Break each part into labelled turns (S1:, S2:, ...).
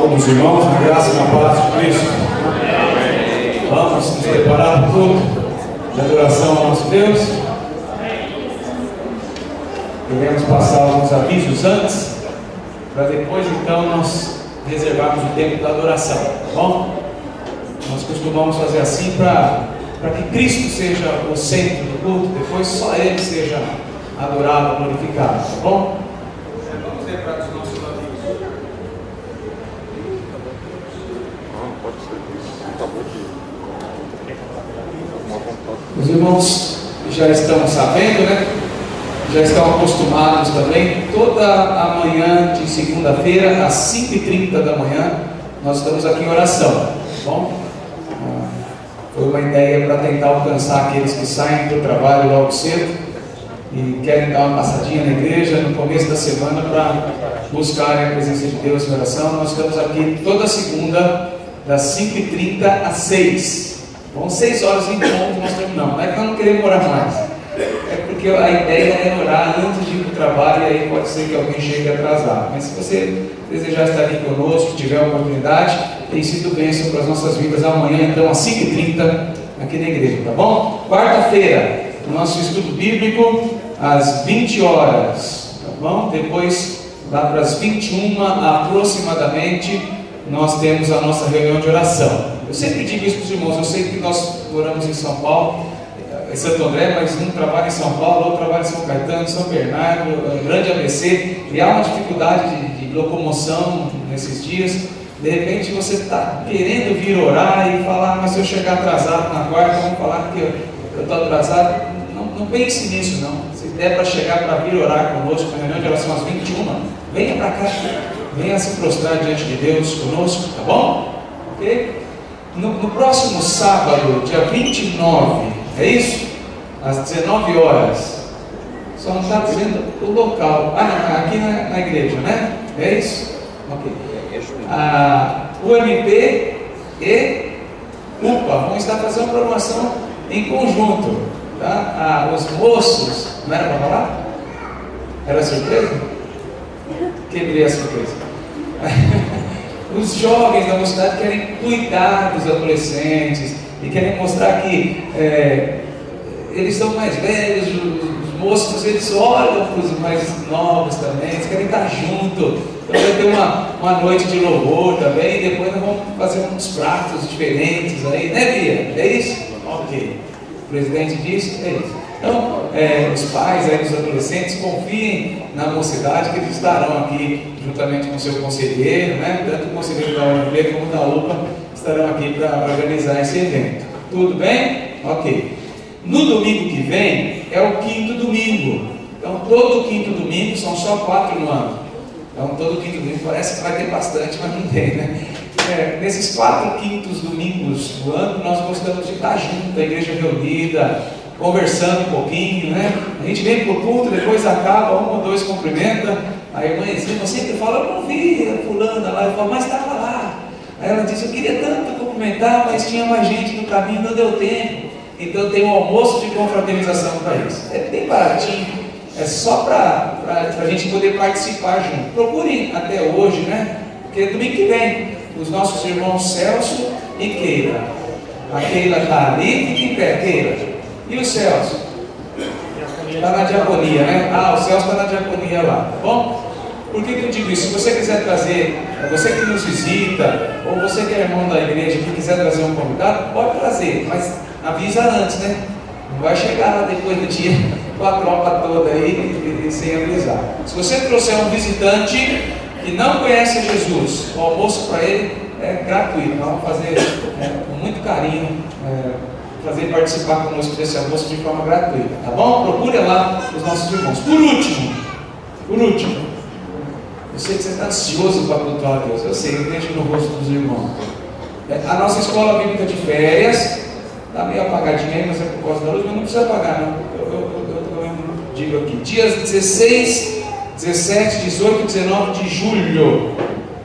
S1: todos os irmãos, na graça e na paz de Cristo. Vamos nos preparar para o culto de adoração ao nosso Deus. Queremos passar alguns avisos antes, para depois então nós reservarmos o tempo da adoração, tá bom? Nós costumamos fazer assim para que Cristo seja o centro do culto, depois só Ele seja adorado, glorificado, tá bom? Vamos lembrar dos nossos avisos. Os irmãos já estão sabendo, né? Já estão acostumados também. Toda a manhã de segunda-feira, às 5h30 da manhã, nós estamos aqui em oração, tá bom? Foi uma ideia para tentar alcançar aqueles que saem para o trabalho logo cedo e querem dar uma passadinha na igreja no começo da semana para buscarem a presença de Deus em oração. Nós estamos aqui toda segunda, das 5h30 às 6h. Bom, 6 horas em ponto nós terminamos. Não é que nós não queremos orar mais, é porque a ideia é orar antes de ir para o trabalho, e aí pode ser que alguém chegue atrasado. Mas se você desejar estar aqui conosco, tiver a oportunidade, tem sido bênção para as nossas vidas. Amanhã, então, às 5h30 aqui na igreja, tá bom? Quarta-feira, o nosso estudo bíblico às 20 horas, tá bom? Depois, lá para as 21 aproximadamente, nós temos a nossa reunião de oração. Eu sempre digo isso para os irmãos, eu sei que nós moramos em São Paulo, em Santo André, mas um trabalha em São Paulo, outro trabalha em São Caetano, São Bernardo, Grande ABC, e há uma dificuldade de locomoção nesses dias. De repente você está querendo vir orar e falar, mas se eu chegar atrasado na quarta, vamos falar que eu estou atrasado. Não pense nisso não. Se der para chegar para vir orar conosco na reunião de oração às 21, venha para cá, venha se prostrar diante de Deus conosco, tá bom? Ok? No próximo sábado, dia 29, é isso? Às 19 horas. Só não está dizendo o local. Aqui na igreja, né? É isso? Ok. O MP e UPA vão estar fazendo uma programação em conjunto, tá? Os moços, não era para falar? Era surpresa? Quebrei a surpresa. Os jovens da mocidade querem cuidar dos adolescentes e querem mostrar que eles são mais velhos, os moços, eles olham para os mais novos também, eles querem estar junto. Então vai ter uma noite de louvor também, e depois nós vamos fazer uns pratos diferentes aí, né, Bia? É isso? Ok. O presidente disse, é isso. Então, os pais aí dos adolescentes, confiem na mocidade, que eles estarão aqui juntamente com o seu conselheiro, né? Tanto o conselheiro da UNB como da UPA estarão aqui para organizar esse evento. Tudo bem? Ok. No domingo que vem é o 5º domingo. Então, todo 5º domingo, são só 4 no ano. Então, todo 5º domingo parece que vai ter bastante, mas não tem, né? Nesses 4 quintos domingos do ano, nós gostamos de estar junto, a igreja reunida, conversando um pouquinho, né? A gente vem para o culto, depois acaba, 1 ou 2 cumprimenta. A irmãzinha sempre fala, eu não vi a fulana lá, eu falo, mas estava lá. Aí ela diz, eu queria tanto cumprimentar, mas tinha mais gente no caminho, não deu tempo. Então tem um almoço de confraternização para isso. É bem baratinho, é só para a gente poder participar junto. Procurem até hoje, né? Porque domingo que vem, os nossos irmãos Celso e Keila. A Keila está ali, fica em pé, Keila. E o Celso? Está na diaconia, né? O Celso está na diaconia lá, tá bom? Por que eu digo isso? Se você quiser trazer, você que nos visita, ou você que é irmão da igreja, que quiser trazer um convidado, pode trazer, mas avisa antes, né? Não vai chegar lá depois do dia com a tropa toda aí e sem avisar. Se você trouxer um visitante que não conhece Jesus, o almoço para ele é gratuito. Nós vamos fazer com muito carinho, fazer participar conosco desse almoço de forma gratuita, tá bom? Procure lá os nossos irmãos. Por último, eu sei que você está ansioso para cultuar a Deus, eu sei, eu vejo no rosto dos irmãos. A nossa escola bíblica de férias está meio apagadinha aí, mas é por causa da luz, mas não precisa apagar não. Eu digo aqui, dias 16, 17, 18 e 19 de julho,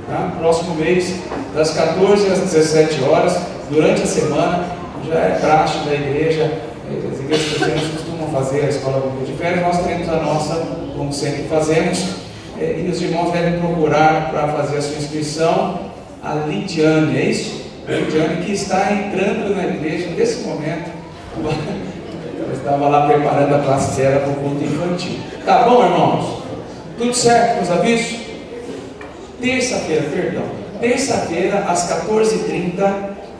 S1: tá? Próximo mês, das 14 às 17 horas, durante a semana, já é praxe da igreja, as igrejas cristãs costumam fazer a escola bíblica de férias, nós temos a nossa, como sempre fazemos, e os irmãos devem procurar para fazer a sua inscrição a Lidiane, é isso? A Lidiane que está entrando na igreja nesse momento. Ela estava lá preparando a classe dela para o culto infantil. Tá bom, irmãos? Tudo certo com os avisos? Terça-feira, às 14h30,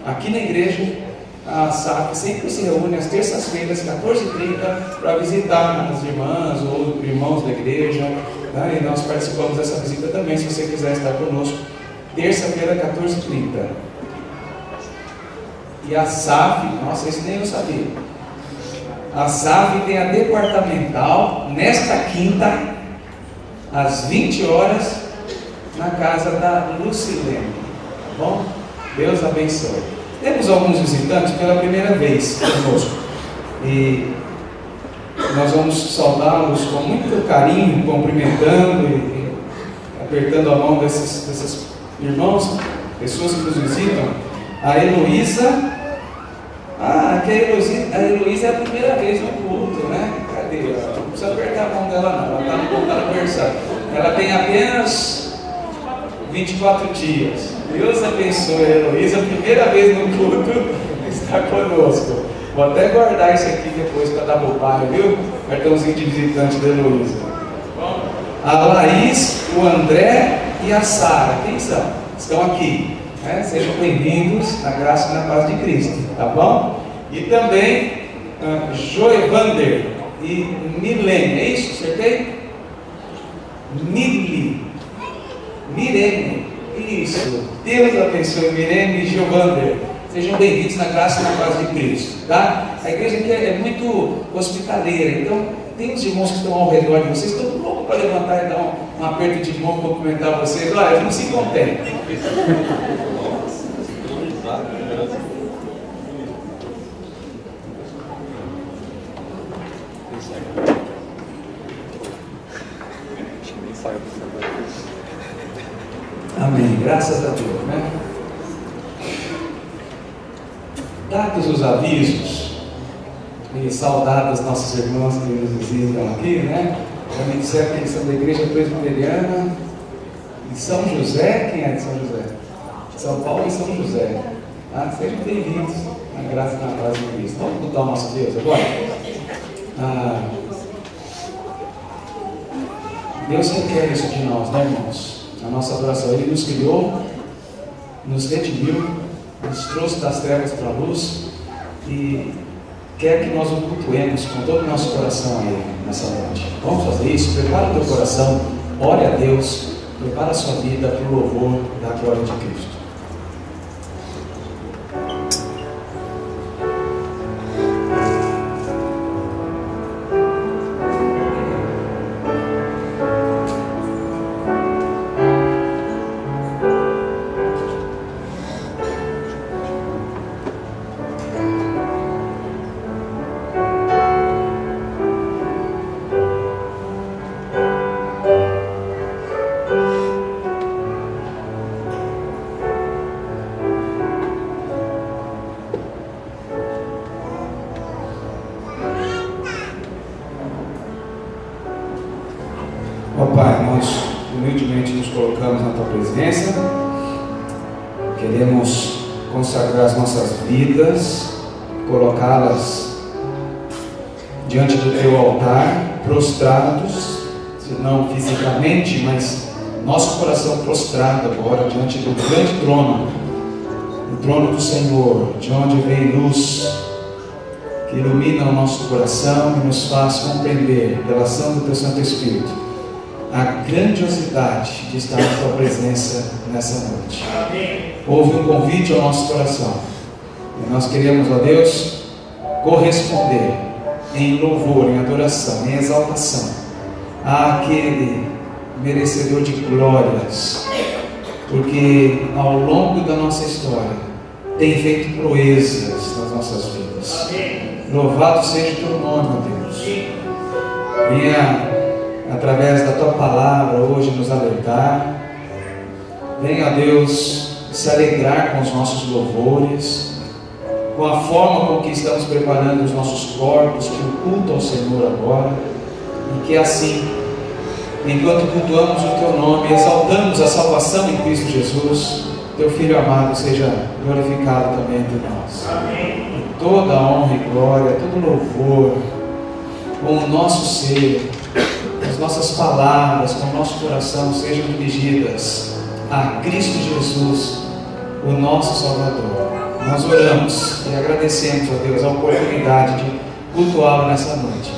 S1: aqui na igreja, a SAF sempre se reúne às terças-feiras, 14h30, para visitar as irmãs ou irmãos da igreja, tá? E nós participamos dessa visita também, se você quiser estar conosco. Terça-feira, 14h30. E a SAF, nossa, isso nem eu sabia. A SAF tem a departamental nesta quinta, às 20 horas, na casa da Lucilene. Tá bom? Deus abençoe. Temos alguns visitantes pela primeira vez conosco. E nós vamos saudá-los com muito carinho, cumprimentando e apertando a mão desses irmãos, pessoas que nos visitam. A Heloísa. Que a Heloísa é a primeira vez no culto, né? Cadê? Não precisa apertar a mão dela não, ela está no conversando. Ela tem apenas 24 dias. Deus abençoe a Heloísa, a primeira vez no culto está conosco. Vou até guardar isso aqui depois para dar bobagem, viu? Cartãozinho de visitante da Heloísa. A Laís, o André e a Sara, quem são? Estão aqui. Sejam bem-vindos na graça e na paz de Cristo, tá bom? E também Joevander e Milene, é isso? Acertei? Mirene, isso. Deus abençoe Mirene e Joevander. Sejam bem-vindos na graça e na paz de Cristo, tá? A igreja aqui é muito hospitaleira, então tem os irmãos que estão ao redor de vocês, estão loucos para levantar e dar um aperto de mão para cumprimentar vocês. Olha, não se contém. Amém, graças a Deus, né? Dados os avisos e saudadas nossos irmãos que nos visitam aqui, né? Já me disseram que eles são da igreja presbiteriana em São José. Quem é de São José? São Paulo e São José. Sejam bem-vindos na graça e na paz de Cristo. Vamos mudar o nosso Deus agora? Deus requer isso de nós, né, irmãos? A nossa adoração. Ele nos criou, nos redimiu, nos trouxe das trevas para a luz e quer que nós o cultuemos com todo o nosso coração a Ele nessa noite. Vamos fazer isso? Prepara o teu coração, ore a Deus, prepara a sua vida para o louvor da glória de Cristo. Ó Pai, nós humildemente nos colocamos na Tua presença, queremos consagrar as nossas vidas, colocá-las diante do Teu altar, prostrados, se não fisicamente, mas nosso coração prostrado agora diante do grande trono, o trono do Senhor, de onde vem luz, que ilumina o nosso coração e nos faz compreender, pela ação do Teu Santo Espírito, a grandiosidade de estar na Tua presença nessa noite. Houve um convite ao nosso coração e nós queremos, ó Deus, corresponder em louvor, em adoração, em exaltação àquele merecedor de glórias, porque ao longo da nossa história tem feito proezas nas nossas vidas. Louvado seja o Teu nome, ó Deus. Venha através da Tua palavra hoje nos alertar. Venha, Deus, se alegrar com os nossos louvores, com a forma com que estamos preparando os nossos corpos para o culto ao Senhor agora, e que assim, enquanto cultuamos o Teu nome, exaltamos a salvação em Cristo Jesus, Teu Filho amado seja glorificado também entre nós. Amém. Toda a honra e glória, todo louvor, com o nosso ser, as nossas palavras, com o nosso coração sejam dirigidas a Cristo Jesus, o nosso Salvador. Nós oramos e agradecemos, ó Deus, a oportunidade de cultuá-lo nessa noite.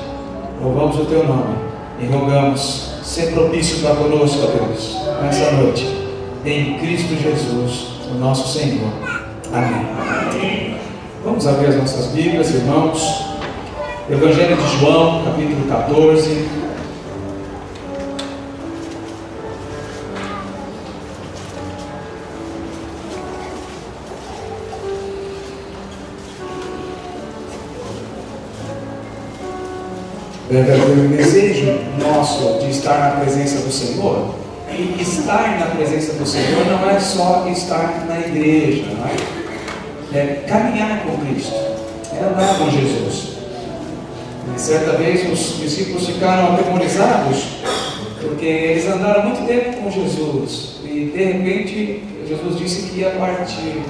S1: Louvamos o Teu nome e rogamos, ser propício para conosco, ó Deus, nessa noite, em Cristo Jesus, o nosso Senhor. Amém. Vamos abrir as nossas Bíblias, irmãos. Evangelho de João, capítulo 14. O desejo nosso de estar na presença do Senhor, e estar na presença do Senhor não é só estar na igreja, não é? É caminhar com Cristo, é andar com Jesus. E certa vez os discípulos ficaram atemorizados, porque eles andaram muito tempo com Jesus, e de repente Jesus disse que ia partir.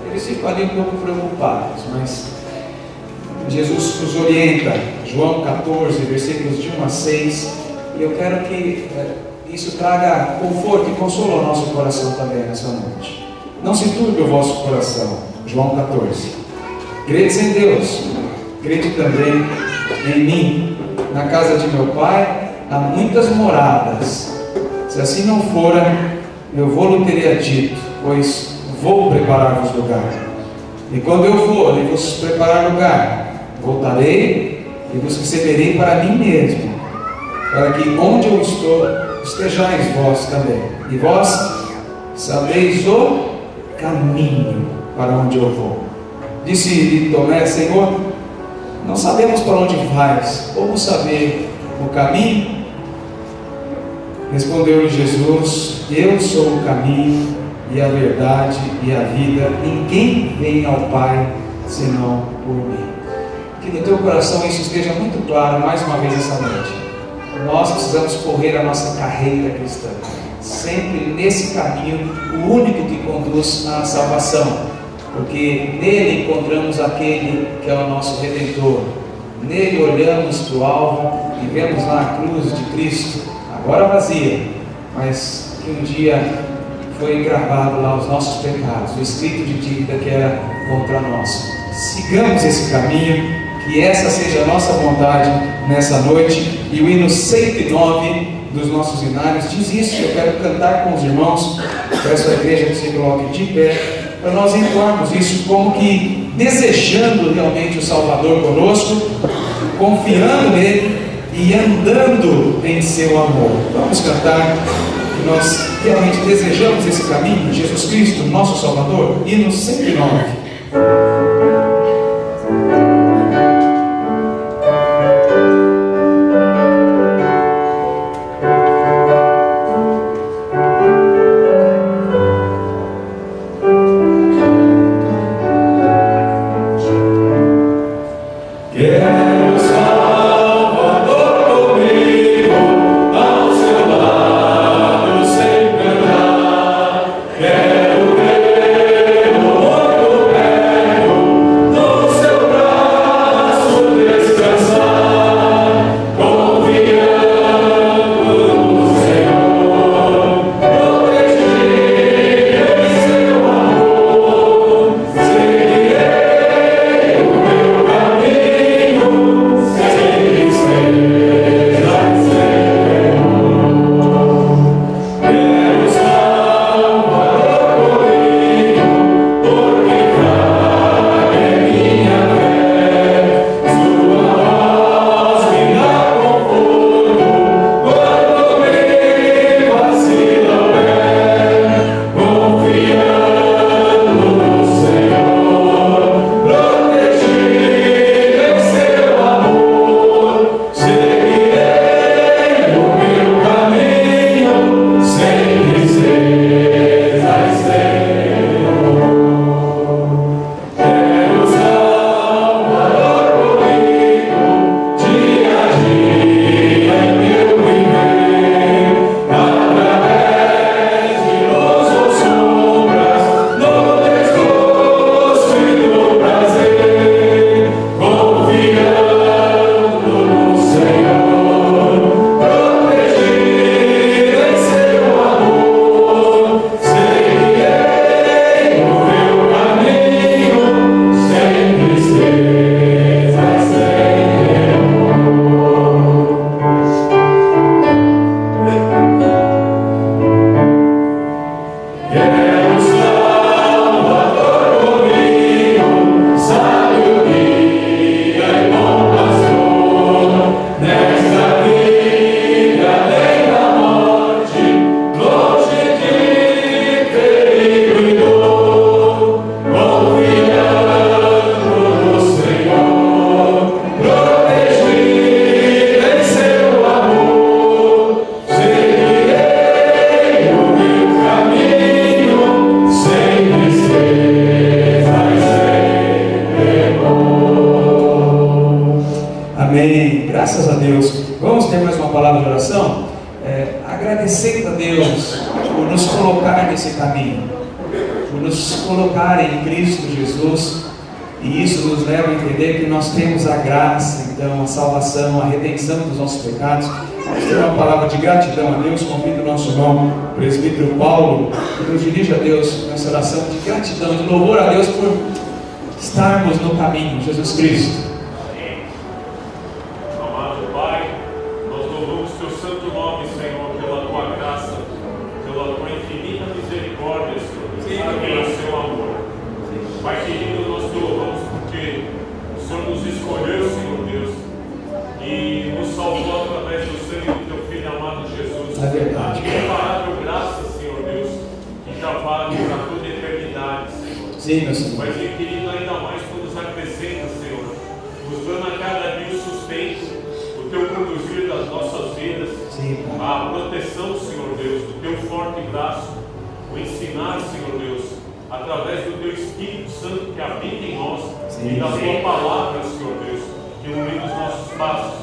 S1: Eles ficam ali um pouco preocupados, mas Jesus nos orienta, João 14, versículos de 1 a 6, e eu quero que isso traga conforto e consolo ao nosso coração também nessa noite. Não se turbe o vosso coração. João 14. Credes em Deus, crede também em mim. Na casa de meu Pai há muitas moradas. Se assim não fora, eu vou-lhe teria dito, pois vou preparar-vos lugar. E quando eu for e vos preparar lugar, voltarei e vos receberei para mim mesmo, para que onde eu estou, estejais vós também. E vós sabeis o caminho para onde eu vou. Disse-lhe Tomé: Senhor, não sabemos para onde vais, como saber o caminho? Respondeu-lhe Jesus: Eu sou o caminho e a verdade e a vida. Ninguém vem ao Pai senão por mim. Que no teu coração isso esteja muito claro mais uma vez essa noite. Nós precisamos correr a nossa carreira cristã, sempre nesse caminho, o único que conduz à salvação, porque nele encontramos aquele que é o nosso Redentor. Nele olhamos para o alvo e vemos lá a cruz de Cristo, agora vazia, mas que um dia foi gravado lá os nossos pecados, o escrito de dívida que era contra nós. Sigamos esse caminho, que essa seja a nossa vontade nessa noite. E o hino 109 dos nossos hinários diz isso. Eu quero cantar com os irmãos, peço à igreja que se coloque de pé, para nós entoarmos isso como que desejando realmente o Salvador conosco, confiando nele e andando em seu amor. Vamos cantar que nós realmente desejamos esse caminho, Jesus Cristo, nosso Salvador. Hino 109.
S2: Quero ver o outro
S1: uma palavra de oração, agradecendo a Deus por nos colocar nesse caminho, por nos colocar em Cristo Jesus, e isso nos leva a entender que nós temos a graça, então, a salvação, a redenção dos nossos pecados. Vamos ter uma palavra de gratidão a Deus. Convido o nosso irmão, o presbítero Paulo, que nos dirija a Deus nessa oração de gratidão, de louvor a Deus por estarmos no caminho, Jesus Cristo.
S2: Amado Pai, nós louvamos teu santo nome, Senhor, pela tua graça, pela tua infinita misericórdia, Senhor, pelo seu amor. Pai querido, nós te louvamos porque o Senhor nos escolheu, Senhor Deus, e nos salvou através do sangue do teu Filho amado Jesus.
S1: É verdade.
S2: Imparável graça, Senhor Deus, que já vale para toda a eternidade, Senhor.
S1: Sim, meu Senhor.
S2: Mas, querido, ainda mais tu nos acrescenta, Senhor, nos dando a cada dia o sustento, o teu conduzir das nossas vidas,
S1: Sim,
S2: a proteção, Senhor Deus, do teu forte braço, o ensinar, Senhor Deus, através do teu Espírito Santo que habita em nós,
S1: sim,
S2: e da
S1: sim.
S2: tua palavra, Senhor Deus, que ilumina os nossos passos.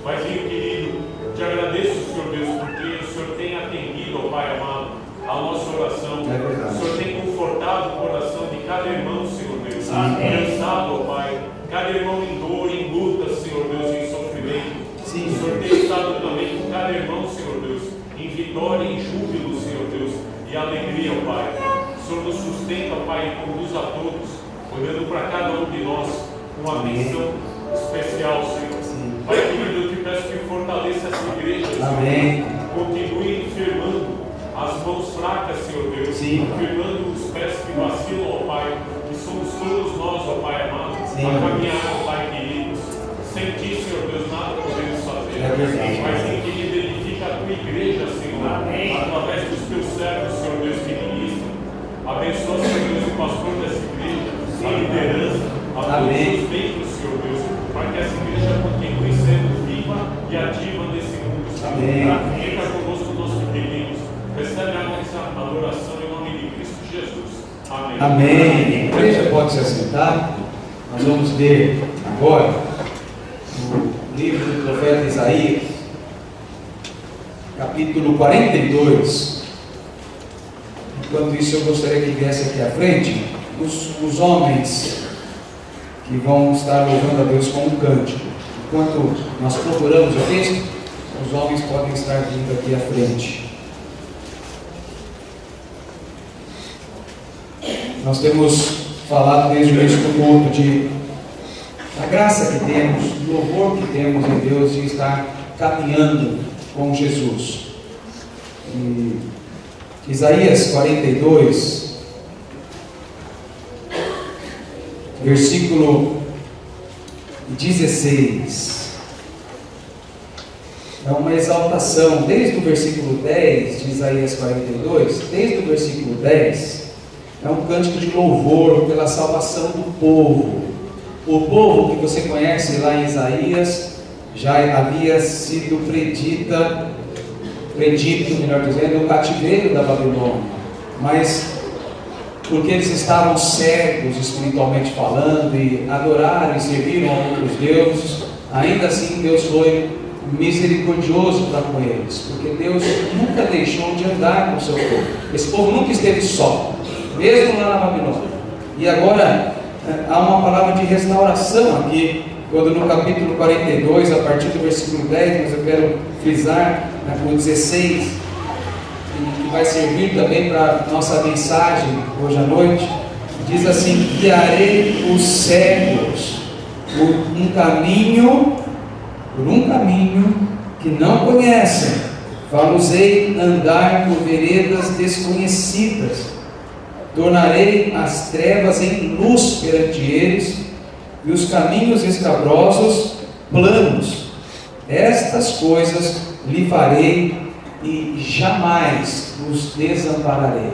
S2: Mas, querido, te agradeço, Senhor Deus, porque o Senhor tem atendido, ó Pai amado, a nossa oração.
S1: É verdade.
S2: O Senhor tem confortado o coração de cada irmão, Senhor Deus, cansado, ó Pai, cada irmão em dor, em luta, Senhor Deus, em sofrimento.
S1: Sim.
S2: O Senhor tem estado também com cada irmão, Senhor Deus, em vitória, em júbilo, Senhor Deus, e alegria, ó Pai. O Senhor nos sustenta, Pai, e conduz a todos, olhando para cada um de nós com uma missão especial, Senhor.
S1: Sim.
S2: Pai querido, eu te peço que fortaleça essa igreja, Senhor.
S1: Amém.
S2: Continue firmando as mãos fracas, Senhor Deus,
S1: Sim.
S2: firmando os pés que vacilam, ó Pai, que somos todos nós, ó Pai amado,
S1: Sim.
S2: a caminhar, ó Pai querido. Sem ti, Senhor Deus, nada podemos fazer.
S1: É verdade.
S2: Mas em querido, edifica a tua igreja, Senhor, através dos teus servos, Senhor Deus, que ministram. Abençoa, Senhor Deus, o pastor dessa igreja, a liderança, a todos os membros, Senhor Deus, para que essa igreja continue sendo viva e ativa nesse mundo, Senhor.
S1: Amém.
S2: Fica conosco, nós que pedimos. Recebe a nossa adoração em nome de Cristo Jesus. Amém.
S1: Amém. A igreja pode se assentar. Nós vamos ler agora o livro do profeta Isaías, capítulo 42. Enquanto isso, eu gostaria que viesse aqui à frente os homens que vão estar louvando a Deus com um cântico. Enquanto nós procuramos o texto, os homens podem estar vindo aqui à frente. Nós temos falado desde o início do culto da graça que temos, do louvor que temos em Deus de estar caminhando com Jesus. E Isaías 42, versículo 16. É uma exaltação, desde o versículo 10 de Isaías 42, desde o versículo 10, é um cântico de louvor pela salvação do povo. O povo que você conhece lá em Isaías já havia sido predito, melhor dizendo, o cativeiro da Babilônia. Mas porque eles estavam cegos espiritualmente falando e adoraram e serviram a outros deuses, ainda assim Deus foi misericordioso para com eles, porque Deus nunca deixou de andar com o seu povo. Esse povo nunca esteve só, mesmo lá na Babilônia. E agora há uma palavra de restauração aqui, quando no capítulo 42, a partir do versículo 10, mas eu quero frisar o 16, que vai servir também para nossa mensagem hoje à noite. Diz assim: guiarei os cegos por um caminho que não conhecem, fá-los-ei andar por veredas desconhecidas, tornarei as trevas em luz perante eles, e os caminhos escabrosos planos. Estas coisas lhe farei, e jamais os desampararei.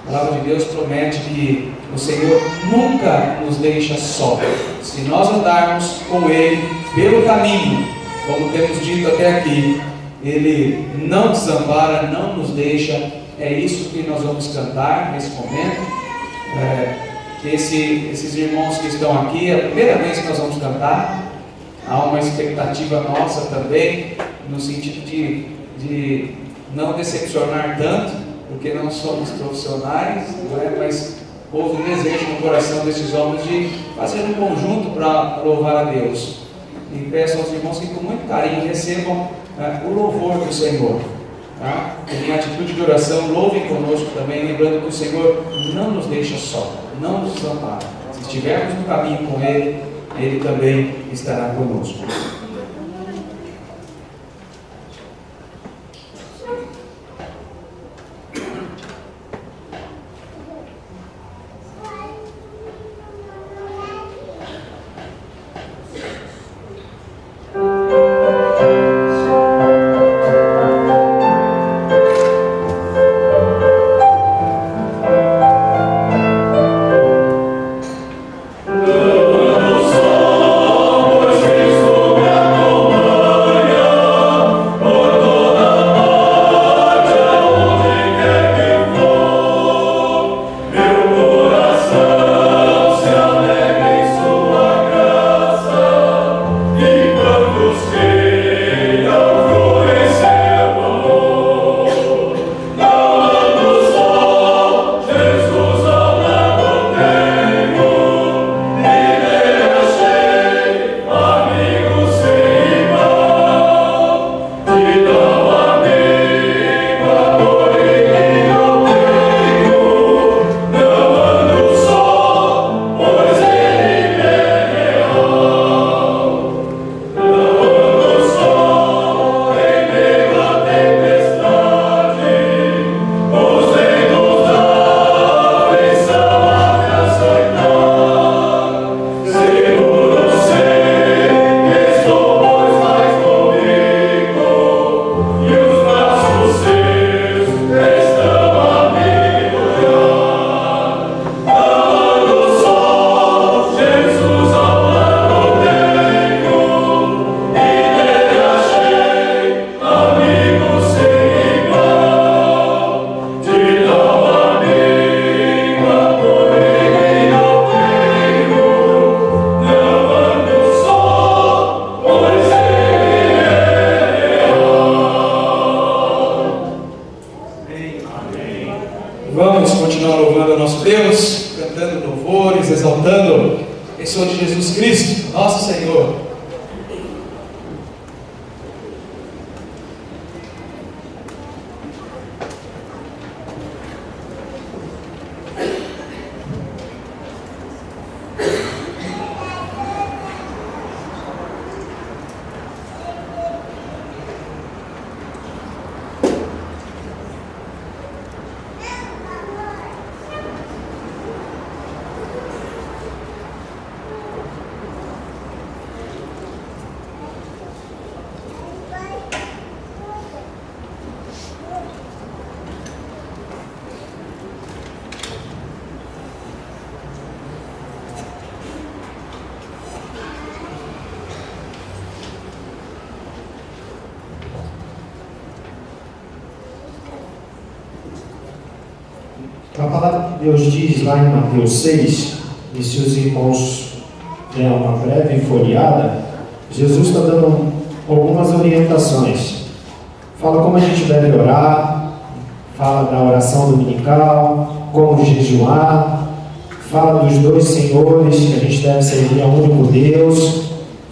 S1: A palavra de Deus promete que o Senhor nunca nos deixa só. Se nós andarmos com Ele pelo caminho, como temos dito até aqui, Ele não desampara, não nos deixa. É isso que nós vamos cantar nesse momento. Esses irmãos que estão aqui, é a primeira vez que nós vamos cantar. Há uma expectativa nossa também no sentido de não decepcionar tanto, porque não somos profissionais, não é? Mas houve um desejo no coração desses homens de fazer um conjunto para louvar a Deus. E peço aos irmãos que com muito carinho recebam o louvor do Senhor. Tá? Em atitude de oração, louvem conosco também, lembrando que o Senhor não nos deixa só, não nos desampara. Se estivermos no caminho com Ele, Ele também estará conosco. Vamos continuar louvando o nosso Deus, cantando louvores, exaltando a pessoa de Jesus Cristo, nosso Senhor.
S3: A palavra de Deus diz lá em Mateus 6, e se os irmãos der uma breve folheada, Jesus está dando algumas orientações. Fala como a gente deve orar, fala da oração dominical, como jejuar, fala dos dois senhores, que a gente deve servir a um único Deus,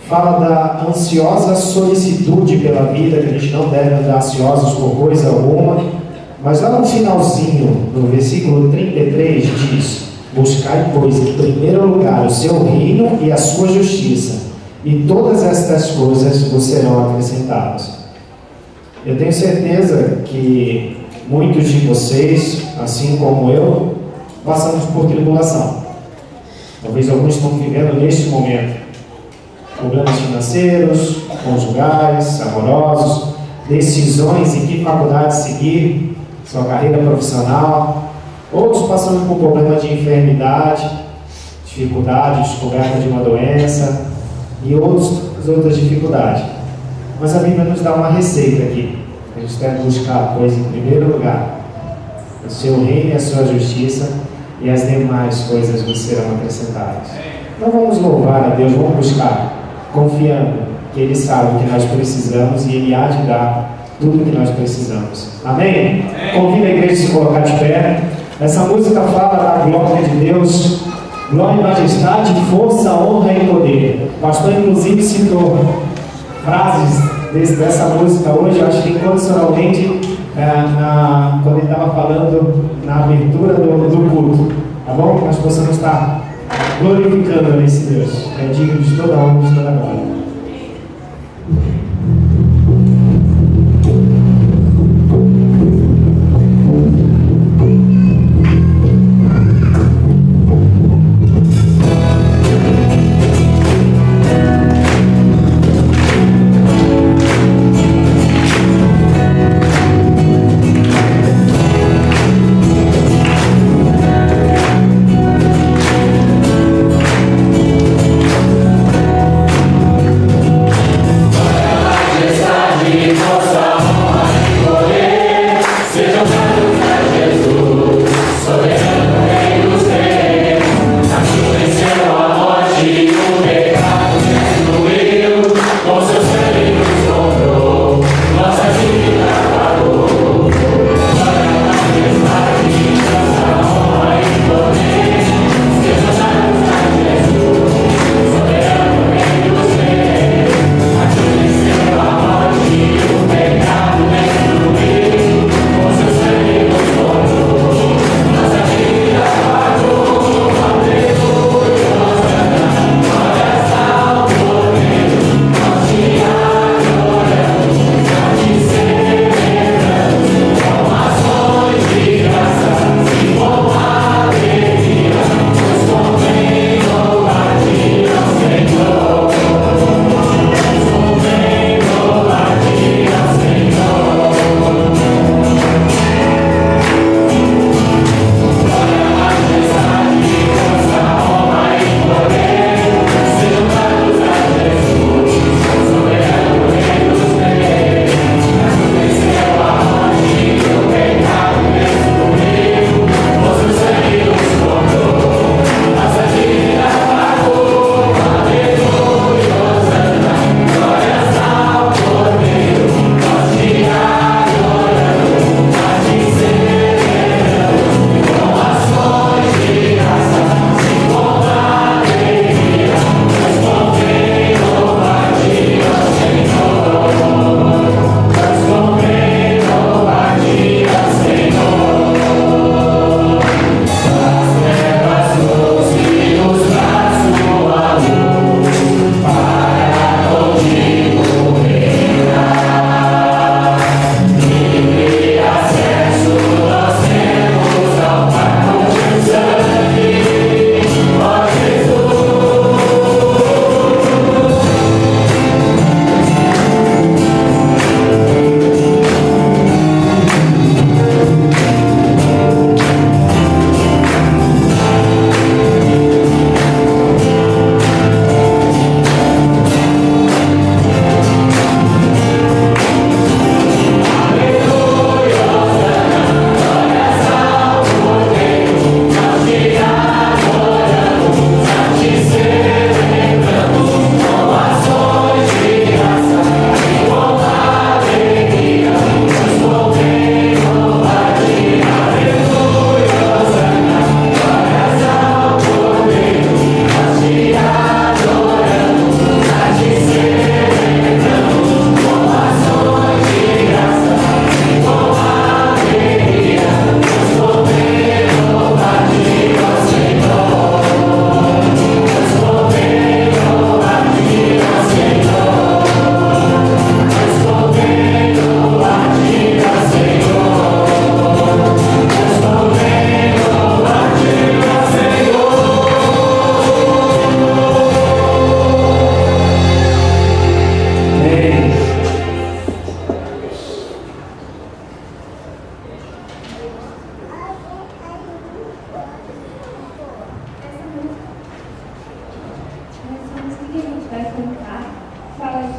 S3: fala da ansiosa solicitude pela vida, que a gente não deve andar ansiosos por coisa alguma. Mas lá no finalzinho, no versículo 33, diz: buscai, pois, em primeiro lugar o seu reino e a sua justiça, e todas estas coisas vos serão acrescentadas. Eu tenho certeza que muitos de vocês, assim como eu, passamos por tribulação. Talvez alguns estão vivendo neste momento problemas financeiros, conjugais, amorosos, decisões em que faculdade seguir, sua carreira profissional, outros passando por problemas de enfermidade, dificuldade, descoberta de uma doença e outras dificuldades. Mas a Bíblia nos dá uma receita aqui. A gente deve buscar, pois, em primeiro lugar, o seu reino e a sua justiça, e as demais coisas vos serão acrescentadas. Então vamos louvar a Deus, vamos buscar, confiando que Ele sabe o que nós precisamos e Ele há de dar tudo o que nós precisamos. Amém? Convido a igreja a se colocar de pé. Essa música fala da glória de Deus, glória e majestade, força, honra e poder. O pastor inclusive citou frases dessa música hoje, eu acho que incondicionalmente quando ele estava falando na abertura do culto, tá bom? Nós possamos estar glorificando esse Deus, que é digno de toda honra e de toda glória.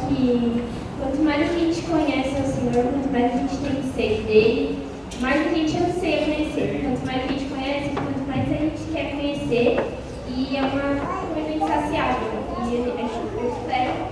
S4: que quanto mais a gente conhece o Senhor, quanto mais a gente tem sede dele, mais a gente anseia conhecer. Quanto mais a gente conhece, quanto mais a gente quer conhecer, e é uma coisa insaciável. E eu espero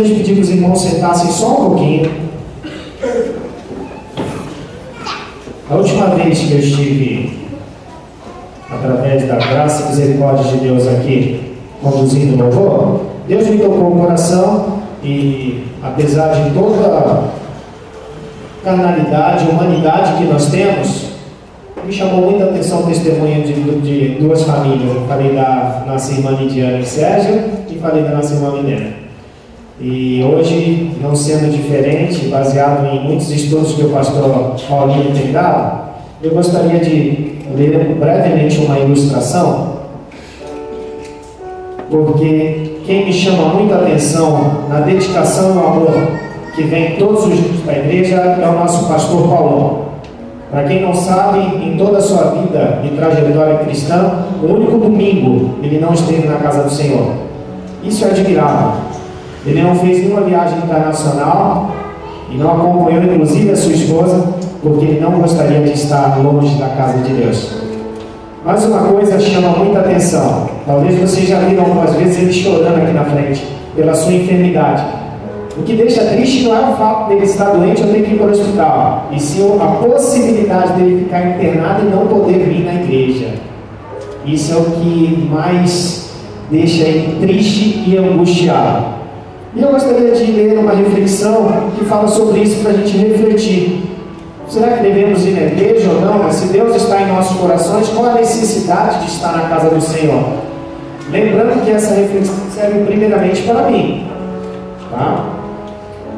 S3: de pedir que os irmãos sentassem só um pouquinho. A última vez que eu estive, através da graça e misericórdia de Deus aqui, conduzindo o louvor, Deus me tocou o coração e, apesar de toda a carnalidade, humanidade que nós temos, me chamou muita atenção o testemunho de duas famílias. Eu falei da nossa irmã Lidiane e Sérgio e falei da nossa irmã Milena. E hoje, não sendo diferente, baseado em muitos estudos que o pastor Paulinho tem dado, eu gostaria de ler brevemente uma ilustração, porque quem me chama muita atenção na dedicação e no amor que vem todos os dias para a igreja é o nosso pastor Paulão. Para quem não sabe, em toda a sua vida e trajetória cristã, o único domingo ele não esteve na casa do Senhor. Isso é admirável. Ele não fez nenhuma viagem internacional e não acompanhou inclusive a sua esposa, porque ele não gostaria de estar longe da casa de Deus. Mas uma coisa chama muita atenção. Talvez vocês já viram algumas vezes ele chorando aqui na frente pela sua enfermidade. O que deixa triste não é o fato dele estar doente ou ter que ir para o hospital, e sim a possibilidade dele ficar internado e não poder vir na igreja. Isso é o que mais deixa ele triste e angustiado. E eu gostaria de ler uma reflexão que fala sobre isso para a gente refletir. Será que devemos ir na igreja ou não? Mas se Deus está em nossos corações, qual a necessidade de estar na casa do Senhor? Lembrando que essa reflexão serve primeiramente para mim. Tá?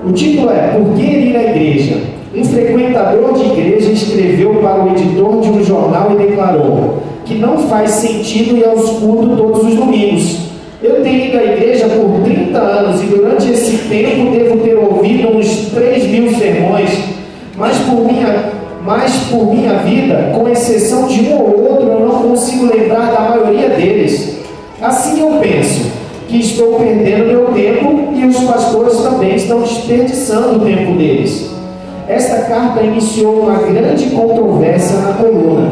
S3: O título é Por que ir à igreja? Um frequentador de igreja escreveu para o editor de um jornal e declarou que não faz sentido ir aos cultos todos os domingos. Eu tenho ido à igreja por 30 anos e durante esse tempo devo ter ouvido uns 3.000 sermões, mas por minha vida, com exceção de um ou outro, eu não consigo lembrar da maioria deles. Assim eu penso que estou perdendo meu tempo e os pastores também estão desperdiçando o tempo deles. Esta carta iniciou uma grande controvérsia na coluna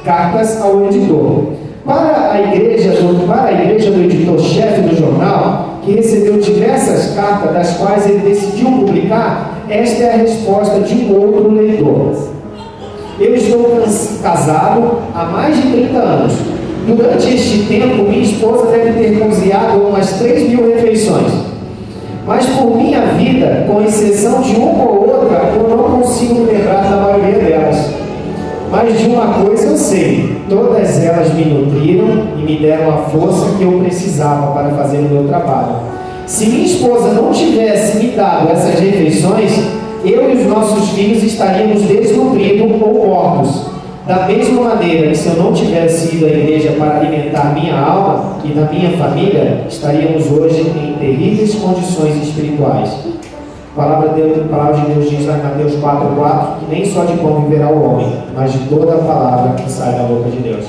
S3: Cartas ao Editor. Para a igreja do editor-chefe do jornal, que recebeu diversas cartas, das quais ele decidiu publicar, esta é a resposta de um outro leitor. Eu estou casado há mais de 30 anos. Durante este tempo, minha esposa deve ter cozinhado umas 3.000 refeições. Mas por minha vida, com exceção de uma ou outra, eu não consigo me lembrar da maioria delas. Mas de uma coisa eu sei, todas elas me nutriram e me deram a força que eu precisava para fazer o meu trabalho. Se minha esposa não tivesse me dado essas refeições, eu e os nossos filhos estaríamos desnutridos ou mortos. Da mesma maneira que se eu não tivesse ido à igreja para alimentar minha alma e da minha família, estaríamos hoje em terríveis condições espirituais. A palavra de Deus diz lá em Mateus 4,4 que nem só de pão viverá o homem, mas de toda a palavra que sai da boca de Deus.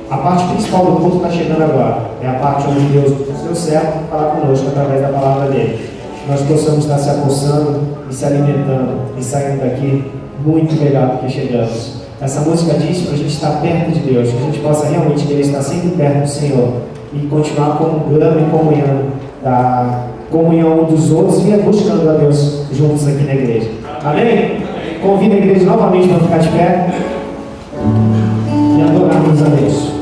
S3: A parte principal do culto está chegando agora. É a parte onde Deus, no seu certo, fala conosco através da palavra dele. Nós possamos estar se apossando e se alimentando e saindo daqui muito melhor do que chegamos. Essa música diz para a gente estar perto de Deus, que a gente possa realmente querer estar sempre perto do Senhor e continuar comungando e comunhando da comunhão um dos outros e buscando a Deus juntos aqui na igreja. Amém? Convido a igreja novamente para ficar de pé e adorarmos a Deus.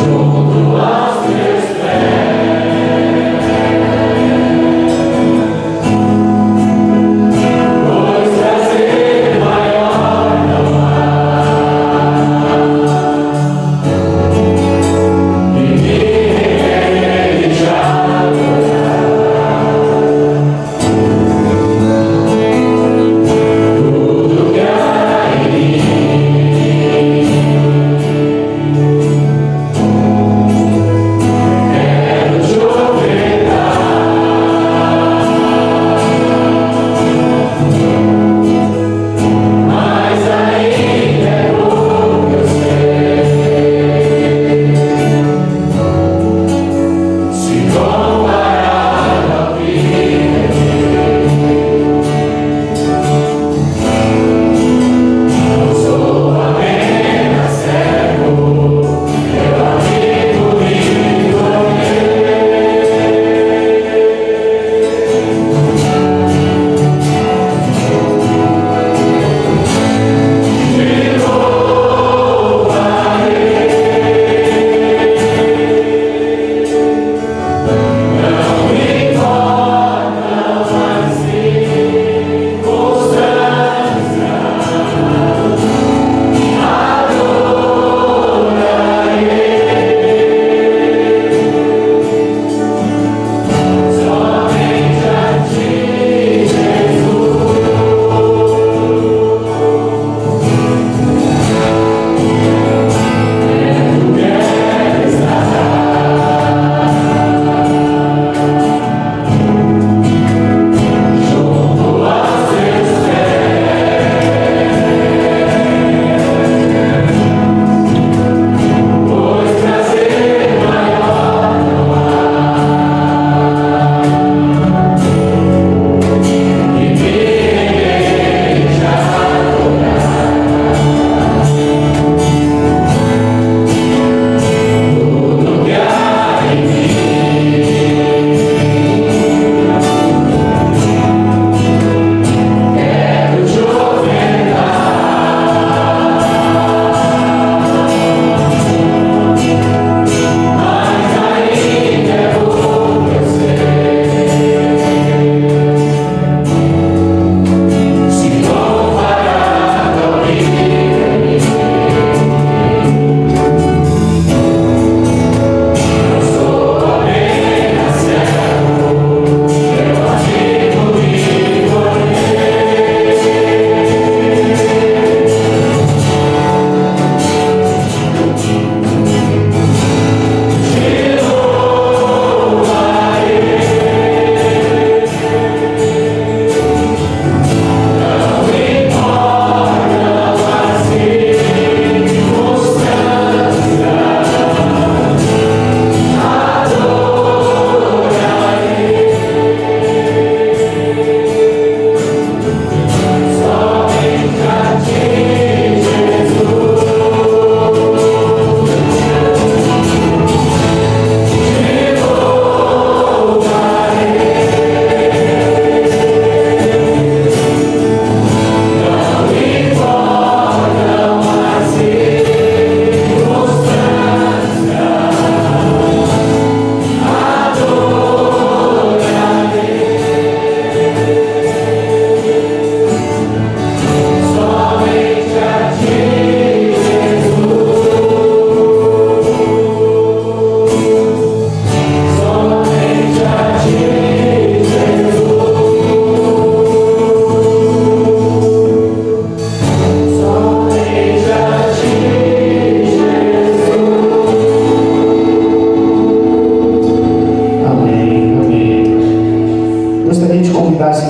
S5: Junto aos teus pés.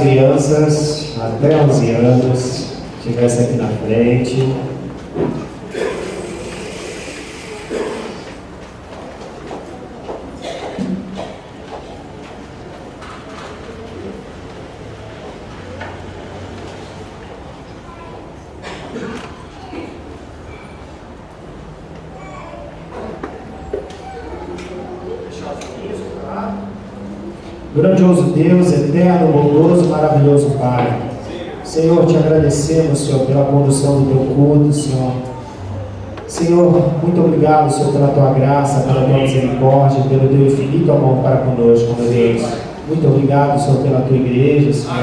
S3: crianças até 11 anos estivessem aqui na frente. Grandioso Deus, eterno, bondoso, maravilhoso Pai. Senhor, te agradecemos, Senhor, pela condução do teu culto, Senhor. Senhor, muito obrigado, Senhor, pela tua graça, pela tua misericórdia, pelo teu infinito amor para conosco, meu Deus. Muito obrigado, Senhor, pela tua igreja, Senhor,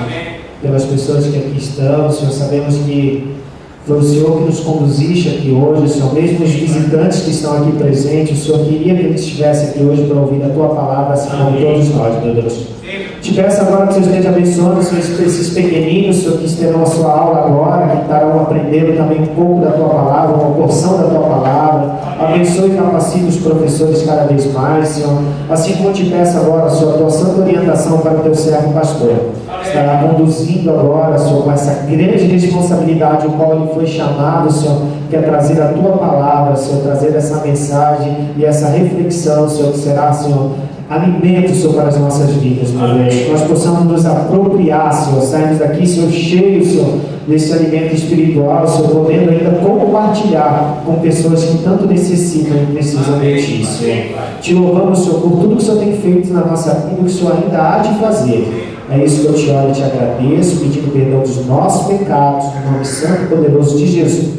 S3: pelas pessoas que aqui estão, Senhor. Sabemos que foi o Senhor que nos conduziste aqui hoje, Senhor. Mesmo os visitantes que estão aqui presentes, o Senhor queria que eles estivessem aqui hoje para ouvir a tua palavra, assim como todos nós, meu Deus. Te peço agora que o Senhor esteja abençoando, Senhor, esses pequeninos, Senhor, que terão a sua aula agora, que estarão aprendendo também um pouco da tua palavra, uma porção da tua palavra. Abençoe e capacite os professores cada vez mais, Senhor. Assim como te peço agora, Senhor, a tua santa orientação para o teu servo pastor. Estará conduzindo agora, Senhor, com essa grande responsabilidade, o qual ele foi chamado, Senhor, que é trazer a tua palavra, Senhor, trazer essa mensagem e essa reflexão, Senhor, que será, Senhor, alimento, Senhor, para as nossas vidas, meu Deus. Que nós possamos nos apropriar, Senhor, sairmos daqui, Senhor, cheios, Senhor, desse alimento espiritual, Senhor, podendo ainda compartilhar com pessoas que tanto necessitam e precisam de Ti, Senhor. Te louvamos, Senhor, por tudo que o Senhor tem feito na nossa vida e que o Senhor ainda há de fazer. É isso que eu te oro e te agradeço, pedindo perdão dos nossos pecados, no nome santo e poderoso de Jesus,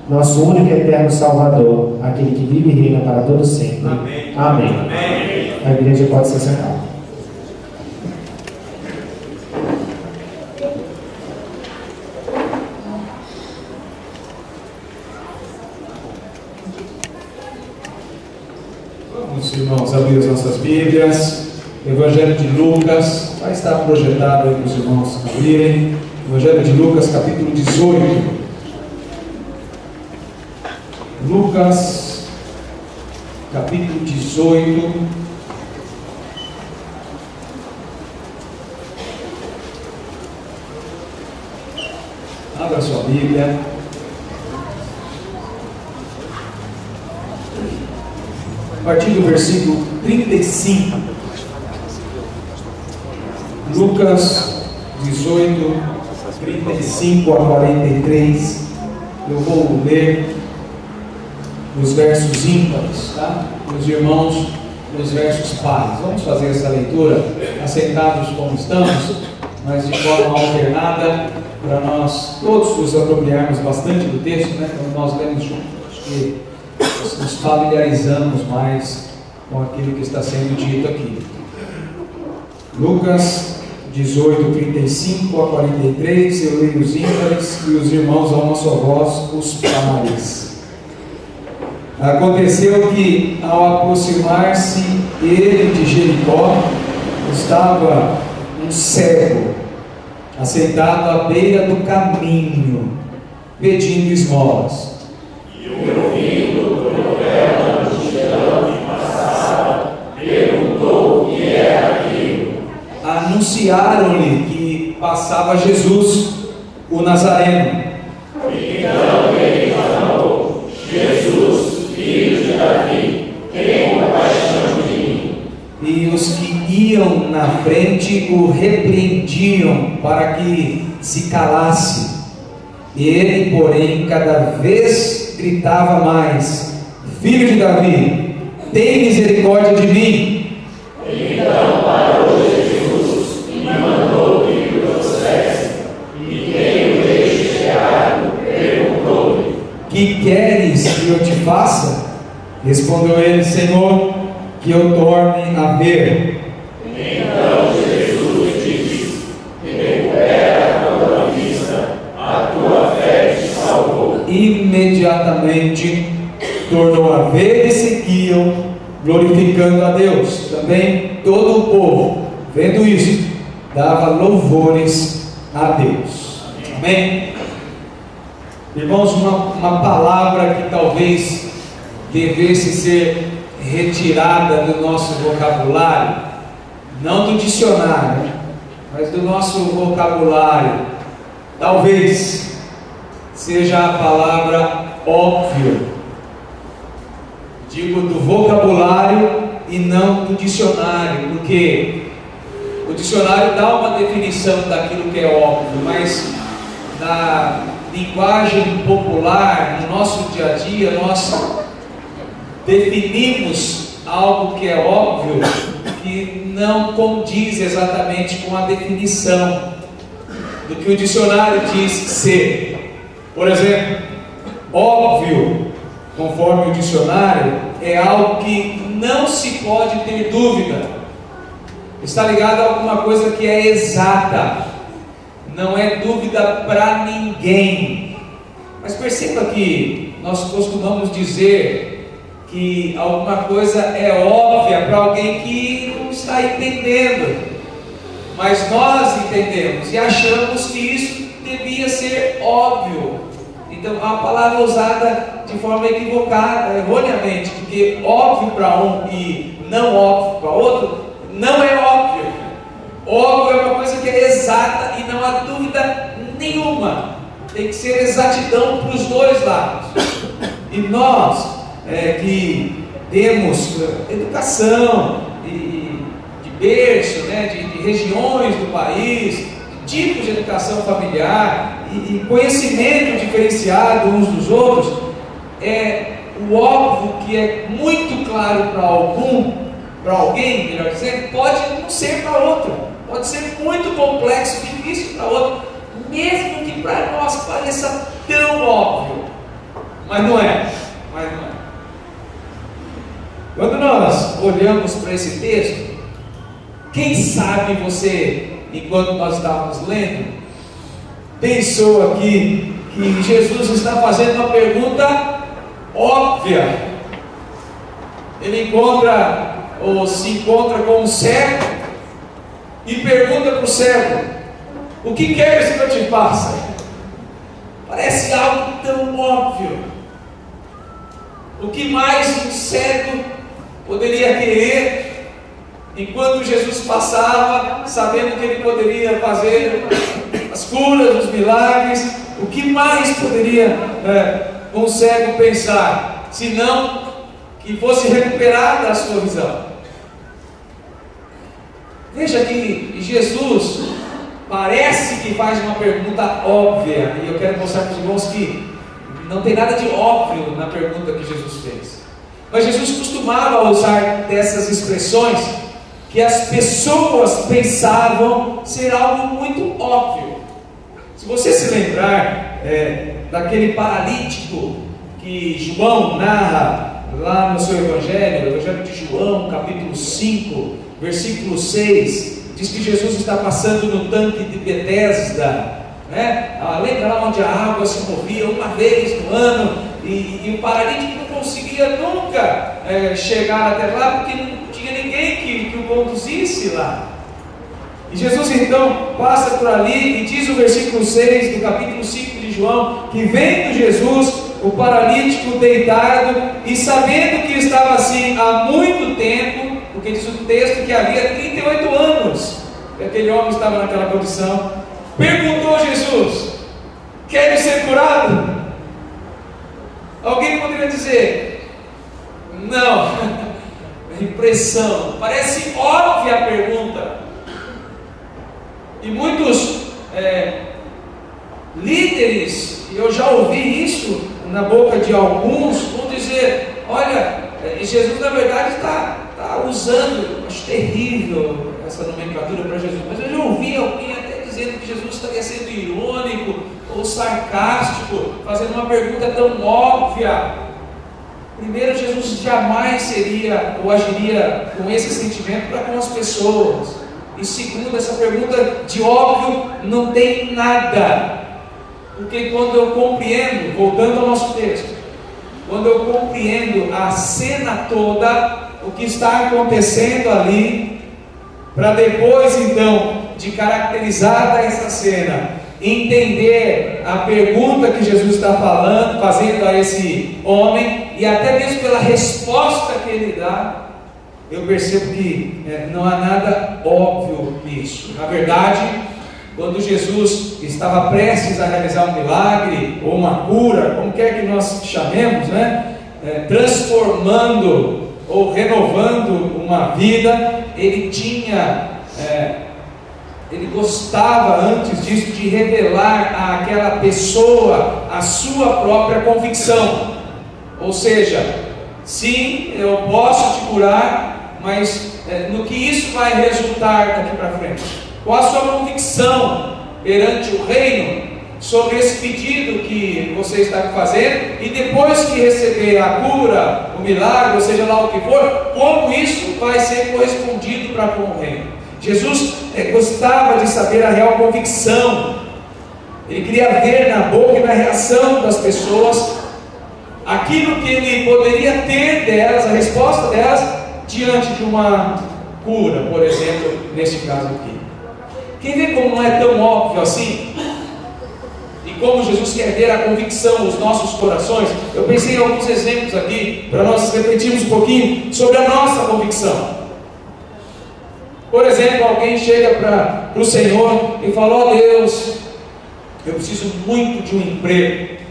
S3: nosso único e eterno Salvador, aquele que vive e reina para todo sempre. Amém. Amém. A igreja pode se sentar.
S1: Vamos, irmãos, abrir as nossas Bíblias. Evangelho de Lucas, vai estar projetado aí para os irmãos abrirem. Evangelho de Lucas, capítulo 18. Lucas, capítulo 18. Abra sua Bíblia. A partir do versículo 35. Lucas 18, 35 a 43. Eu vou ler os versos ímpares, tá? Os irmãos, os versos pares. Vamos fazer essa leitura assentados como estamos, mas de forma alternada, para nós todos nos apropriarmos bastante do texto, né? Quando nós lemos juntos, acho que nos familiarizamos mais com aquilo que está sendo dito aqui. Lucas 18, 35 a 43, eu leio os ímpares e os irmãos a uma só voz, os pares. Aconteceu que, ao aproximar-se ele de Jericó, estava um cego, assentado à beira do caminho, pedindo esmolas.
S2: E ouvindo por ela a multidão que passava, perguntou o que era aquilo.
S1: Anunciaram-lhe que passava Jesus, o Nazareno.
S2: Então ele falou: Jesus, filho de Davi, tem compaixão de mim.
S1: E os que iam na frente o repreendiam para que se calasse. Ele, porém, cada vez gritava mais: Filho de Davi, tem misericórdia de mim.
S2: Então parou Jesus e mandou que lhe trouxesse. E tendo ele chegado, perguntou-lhe:
S1: Que queres que eu te faça? Respondeu ele: Senhor, que eu torne a ver.
S2: Então Jesus lhe disse: recupera a tua vista, a tua fé te salvou.
S1: Imediatamente tornou a ver e seguiam, glorificando a Deus. Também todo o povo, vendo isso, dava louvores a Deus. Amém? Irmãos, uma palavra que talvez devesse ser retirada do nosso vocabulário, não do dicionário, mas do nosso vocabulário, talvez seja a palavra óbvio. Digo do vocabulário e não do dicionário, porque o dicionário dá uma definição daquilo que é óbvio, mas na linguagem popular, no nosso dia a dia, nós definimos algo que é óbvio, que não condiz exatamente com a definição do que o dicionário diz ser. Por exemplo, óbvio, conforme o dicionário, é algo que não se pode ter dúvida. Está ligado a alguma coisa que é exata, não é dúvida para ninguém. Mas perceba que nós costumamos dizer que alguma coisa é óbvia para alguém que não está entendendo, mas nós entendemos e achamos que isso devia ser óbvio. Então a palavra é usada de forma equivocada, erroneamente, porque óbvio para um e não óbvio para outro não é óbvio. Óbvio é uma coisa que é exata e não há dúvida nenhuma. Tem que ser exatidão para os dois lados. E nós que temos educação de berço, de regiões do país, tipos de educação familiar e conhecimento diferenciado uns dos outros, o óbvio que é muito claro para alguém, melhor dizendo, pode não ser para outro, pode ser muito complexo, difícil para outro, mesmo que para nós pareça tão óbvio, mas não é. Quando nós olhamos para esse texto, quem sabe você, enquanto nós estávamos lendo, pensou aqui que Jesus está fazendo uma pergunta óbvia. Ele se encontra com um cego e pergunta para o cego: o que queres que eu te faça? Parece algo tão óbvio. O que mais um cego poderia querer, enquanto Jesus passava, sabendo que ele poderia fazer as curas, os milagres? O que mais poderia um cego pensar, senão que fosse recuperada a sua visão? Veja que Jesus parece que faz uma pergunta óbvia, e eu quero mostrar para os irmãos que não tem nada de óbvio na pergunta que Jesus fez. Mas Jesus costumava usar dessas expressões que as pessoas pensavam ser algo muito óbvio. Se você se lembrar daquele paralítico que João narra lá no seu Evangelho, o Evangelho de João, capítulo 5, versículo 6, diz que Jesus está passando no tanque de Betesda, lembra lá onde a água se movia uma vez no ano, e o paralítico não conseguia nunca chegar até lá, porque não tinha ninguém que o conduzisse lá. E Jesus então passa por ali e diz o versículo 6 do capítulo 5 de João, que vendo Jesus, o paralítico deitado, e sabendo que estava assim há muito tempo, porque diz o texto que havia 38 anos que aquele homem estava naquela condição, perguntou a Jesus: queres ser curado? Alguém poderia dizer: não. Impressão, parece óbvia a pergunta. E muitos líderes, e eu já ouvi isso na boca de alguns, vão dizer: olha, Jesus na verdade está usando, acho terrível essa nomenclatura para Jesus, mas eu já ouvi alguém até dizendo que Jesus estaria sendo irônico ou sarcástico, fazendo uma pergunta tão óbvia. Primeiro, Jesus jamais seria ou agiria com esse sentimento para com as pessoas. E segundo, essa pergunta de óbvio não tem nada. Porque quando eu compreendo, voltando ao nosso texto, quando eu compreendo a cena toda, o que está acontecendo ali, para depois então de caracterizada essa cena, entender a pergunta que Jesus está fazendo a esse homem, e até mesmo pela resposta que ele dá, eu percebo que não há nada óbvio nisso. Na verdade, quando Jesus estava prestes a realizar um milagre ou uma cura, como quer que nós chamemos, né? Transformando ou renovando uma vida, ele gostava antes disso de revelar àquela pessoa a sua própria convicção. Ou seja, sim, eu posso te curar, mas no que isso vai resultar daqui para frente? Qual a sua convicção perante o reino sobre esse pedido que você está fazendo? E depois que receber a cura, o milagre, ou seja lá o que for, como isso vai ser correspondido para com o reino? Jesus gostava de saber a real convicção. Ele queria ver na boca e na reação das pessoas aquilo que ele poderia ter delas, a resposta delas diante de uma cura, por exemplo, neste caso aqui. Quem vê como não é tão óbvio assim, e como Jesus quer ver a convicção nos nossos corações, eu pensei em alguns exemplos aqui, para nós refletirmos um pouquinho sobre a nossa convicção. Por exemplo, alguém chega para o Senhor e fala: ó Deus, eu preciso muito de um emprego.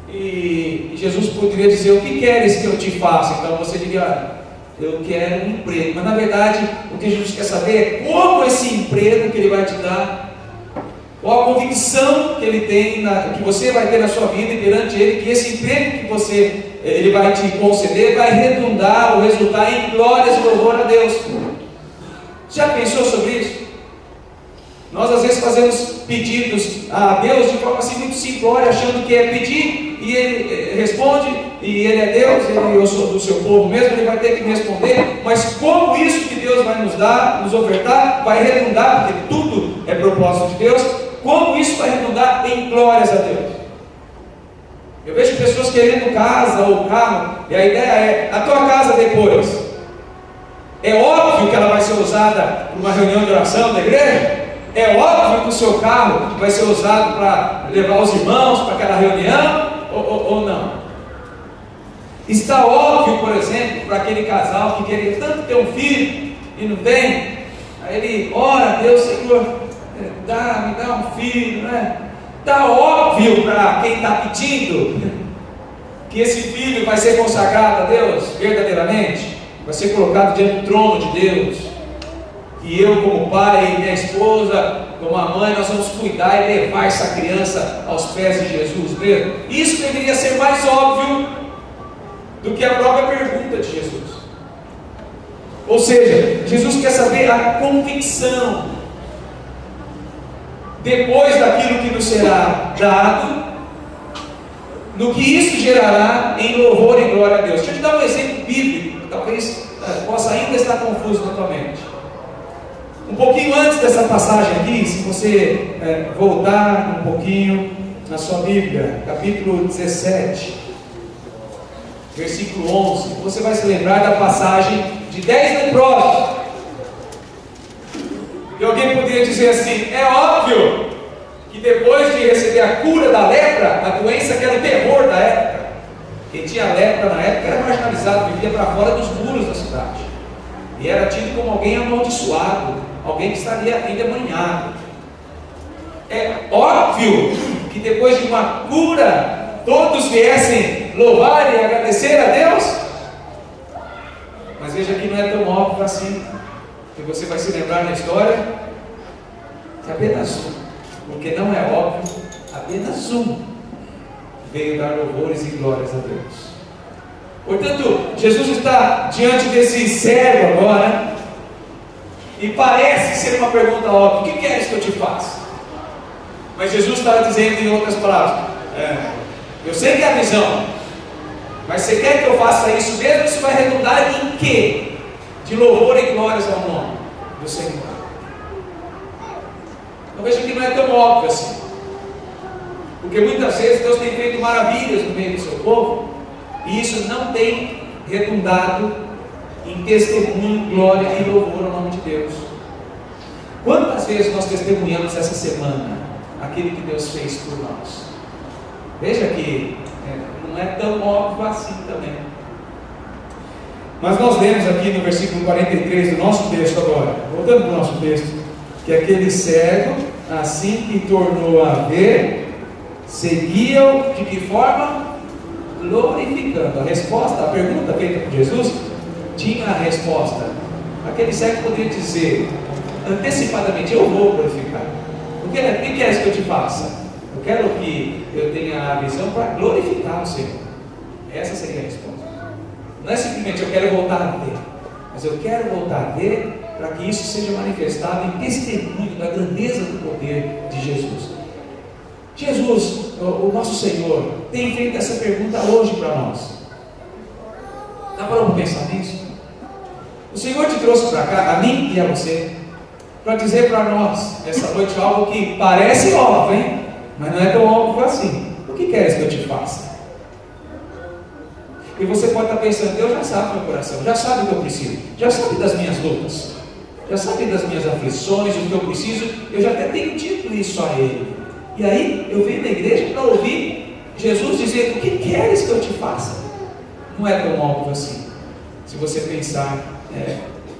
S1: E Jesus poderia dizer: o que queres que eu te faça? Então você diria: eu quero um emprego. Mas na verdade, o que Jesus quer saber é como esse emprego que Ele vai te dar, qual a convicção que Ele tem, que você vai ter na sua vida e perante Ele, que esse emprego que Ele vai te conceder vai redundar ou resultar em glórias e louvor a Deus. Já pensou sobre isso? Nós às vezes fazemos pedidos a Deus de forma assim muito simplória, achando que é pedir e Ele responde, e Ele é Deus, eu sou do seu povo mesmo, Ele vai ter que me responder. Mas como isso que Deus vai nos dar, nos ofertar, vai redundar, porque tudo é propósito de Deus, como isso vai redundar em glórias a Deus? Eu vejo pessoas querendo casa ou carro, e a ideia é: a tua casa depois. É óbvio que ela vai ser usada para uma reunião de oração da igreja. É óbvio que o seu carro vai ser usado para levar os irmãos para aquela reunião, ou não? Está óbvio, por exemplo, para aquele casal que queria tanto ter um filho e não tem, aí ele ora: Deus, Senhor, me dá um filho, né? Está óbvio para quem está pedindo que esse filho vai ser consagrado a Deus verdadeiramente, vai ser colocado diante do trono de Deus, que eu como pai e minha esposa como a mãe, nós vamos cuidar e levar essa criança aos pés de Jesus mesmo. Isso deveria ser mais óbvio do que a própria pergunta de Jesus. Ou seja, Jesus quer saber a convicção depois daquilo que nos será dado, no que isso gerará em louvor e glória a Deus. Deixa eu te dar um exemplo bíblico, que talvez possa ainda estar confuso na tua mente. Um pouquinho antes dessa passagem aqui, se você voltar um pouquinho na sua Bíblia, capítulo 17, versículo 11, você vai se lembrar da passagem de 10 leprosos. E alguém poderia dizer assim: é óbvio que depois de receber a cura da lepra, a doença que era o terror da época, quem tinha lepra na época era marginalizado, vivia para fora dos muros da cidade, e era tido como alguém amaldiçoado, alguém que estaria endemoniado. É óbvio que depois de uma cura, todos viessem louvar e agradecer a Deus. Mas veja que não é tão óbvio assim, que você vai se lembrar na história que apenas um, porque não é óbvio, apenas um veio dar louvores e glórias a Deus. Portanto, Jesus está diante desse servo agora, e parece ser uma pergunta óbvia: o que queres que eu te faça? Mas Jesus está dizendo em outras palavras: eu sei que é a visão, mas você quer que eu faça isso mesmo? Isso vai redundar em quê? De louvor e glórias ao nome do Senhor. Então veja que não é tão óbvio assim, porque muitas vezes Deus tem feito maravilhas no meio do seu povo, e isso não tem redundado em testemunho, glória e louvor ao nome de Deus. Quantas vezes nós testemunhamos essa semana aquilo que Deus fez por nós? Veja que não é tão óbvio assim também. Mas nós lemos aqui no versículo 43 do nosso texto agora, voltando para o nosso texto, que aquele cego, assim que tornou a ver, seguia-o de que forma? Glorificando. A resposta, a pergunta feita por Jesus, tinha a resposta. Aquele cego poderia dizer antecipadamente: eu vou glorificar. O que queres que eu te faça? Eu quero que eu tenha a visão para glorificar o Senhor. Essa seria a resposta. Não é simplesmente eu quero voltar a ver, mas eu quero voltar a ver para que isso seja manifestado em testemunho da grandeza do poder de Jesus. Jesus, o nosso Senhor, tem feito essa pergunta hoje para nós. Dá para pensar nisso? O Senhor te trouxe para cá, a mim e a você, para dizer para nós essa noite algo que parece óbvio, hein? Mas não é tão óbvio assim. O que queres que eu te faça? E você pode estar pensando: Deus já sabe o meu coração, já sabe o que eu preciso, já sabe das minhas lutas, já sabe das minhas aflições, o que eu preciso. Eu já até tenho dito isso a Ele. E aí eu venho na igreja para ouvir Jesus dizer: o que queres que eu te faça? Não é tão óbvio assim. Se você pensar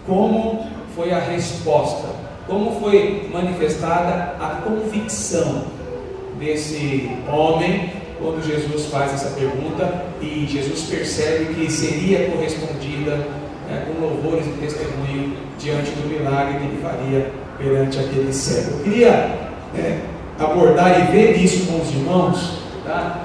S1: como foi a resposta, como foi manifestada a convicção desse homem quando Jesus faz essa pergunta, e Jesus percebe que seria correspondida com louvores e testemunho diante do milagre que ele faria perante aquele cego. Eu queria abordar e ver isso com os irmãos, tá?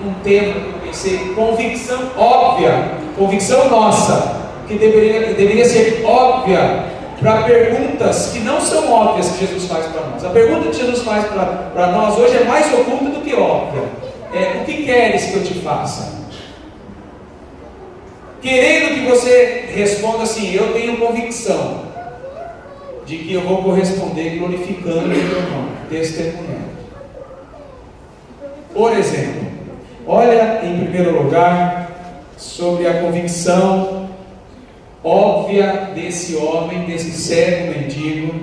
S1: Num tema que eu pensei: convicção óbvia, convicção nossa, que deveria ser óbvia para perguntas que não são óbvias que Jesus faz para nós. A pergunta que Jesus faz para nós hoje é mais oculta do que óbvia. O que queres que eu te faça? Querendo que você responda assim: eu tenho convicção de que eu vou corresponder glorificando o meu nome, testemunhando. Por exemplo, olha em primeiro lugar sobre a convicção óbvia desse homem, desse cego mendigo,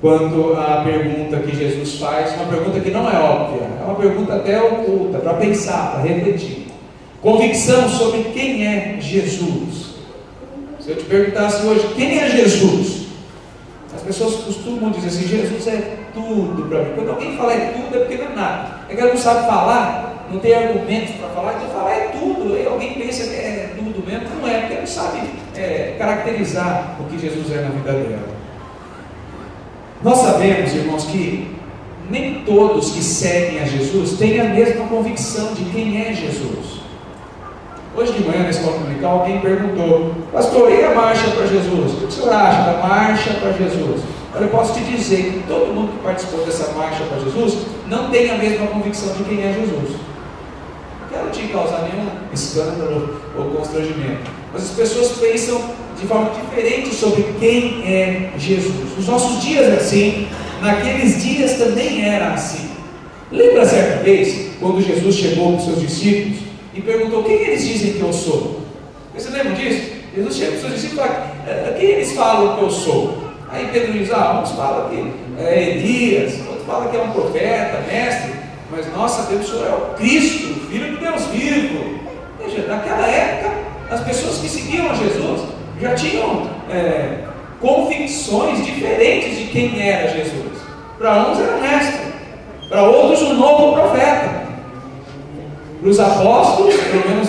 S1: quanto à pergunta que Jesus faz. Uma pergunta que não é óbvia, é uma pergunta até oculta, para pensar, para refletir. Convicção sobre quem é Jesus. Se eu te perguntasse hoje: quem é Jesus? As pessoas costumam dizer assim: Jesus é tudo para mim. Quando alguém fala é tudo, é porque não é nada. É que ela não sabe falar, não tem argumentos para falar, então falar é tudo. E alguém pensa que é tudo mesmo. Não é, porque não sabe caracterizar o que Jesus é na vida dela. Nós sabemos, irmãos, que nem todos que seguem a Jesus têm a mesma convicção de quem é Jesus. Hoje de manhã na escola dominical alguém perguntou: pastor, e a marcha para Jesus? O que o senhor acha da marcha para Jesus? Eu posso te dizer que todo mundo que participou dessa marcha para Jesus não tem a mesma convicção de quem é Jesus. Não quero te causar nenhum escândalo ou constrangimento, mas as pessoas pensam de forma diferente sobre quem é Jesus. Nos nossos dias é assim, naqueles dias também era assim. Lembra certa vez, quando Jesus chegou com seus discípulos e perguntou: quem eles dizem que eu sou? Você lembra disso? Jesus chega com seus discípulos e fala: quem eles falam que eu sou? Aí Pedro diz: uns falam que é Elias, outros falam que é um profeta, mestre, mas nós sabemos que o Senhor é o Cristo, o Filho de Deus vivo. Veja, naquela época, as pessoas que seguiam a Jesus já tinham convicções diferentes de quem era Jesus. Para uns era mestre, para outros um novo profeta. Para os apóstolos, pelo menos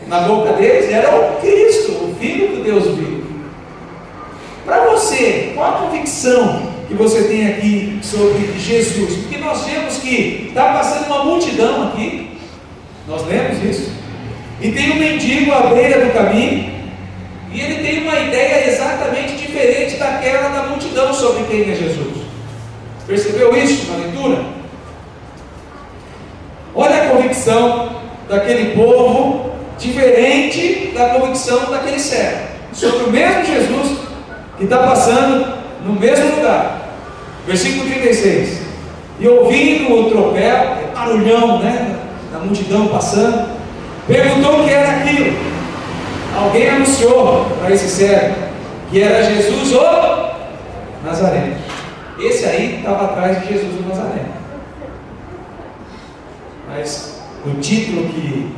S1: na boca deles, era o Cristo, o Filho do Deus vivo. Para você, qual a convicção que você tem aqui sobre Jesus? Porque nós vemos que está passando uma multidão aqui, nós lemos isso, e tem um mendigo à beira do caminho, e ele tem uma ideia exatamente diferente daquela da multidão sobre quem é Jesus. Percebeu isso na leitura? Olha a convicção daquele povo, diferente da convicção daquele cego, sobre o mesmo Jesus que está passando no mesmo lugar. Versículo 36. E ouvindo o tropel, barulhão, da multidão passando, perguntou o que era aquilo. Alguém anunciou para esse cego que era Jesus o Nazareno. Esse aí estava atrás de Jesus o Nazareno. Mas o título que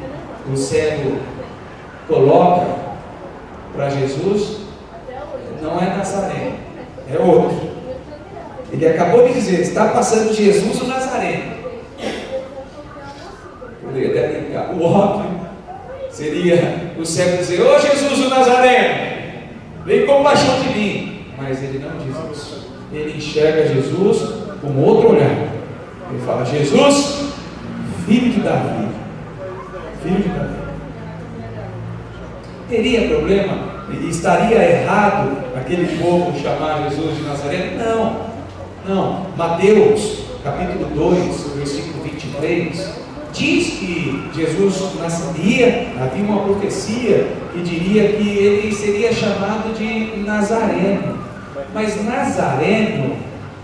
S1: o cego coloca para Jesus não é Nazareno, é outro. Ele acabou de dizer, está passando Jesus o Nazareno. Poderia até brincar. O óbvio seria o cego dizer, ô Jesus o Nazareno, vem com paixão de mim. Mas ele não diz isso. Ele enxerga Jesus com outro olhar. Ele fala, Jesus, filho de Davi. Filho de Davi. Teria problema? Estaria errado aquele povo chamar Jesus de Nazareno? Não. Não. Mateus, capítulo 2, versículo 23, diz que Jesus nasceria, havia uma profecia que diria que ele seria chamado de Nazareno. Mas Nazareno,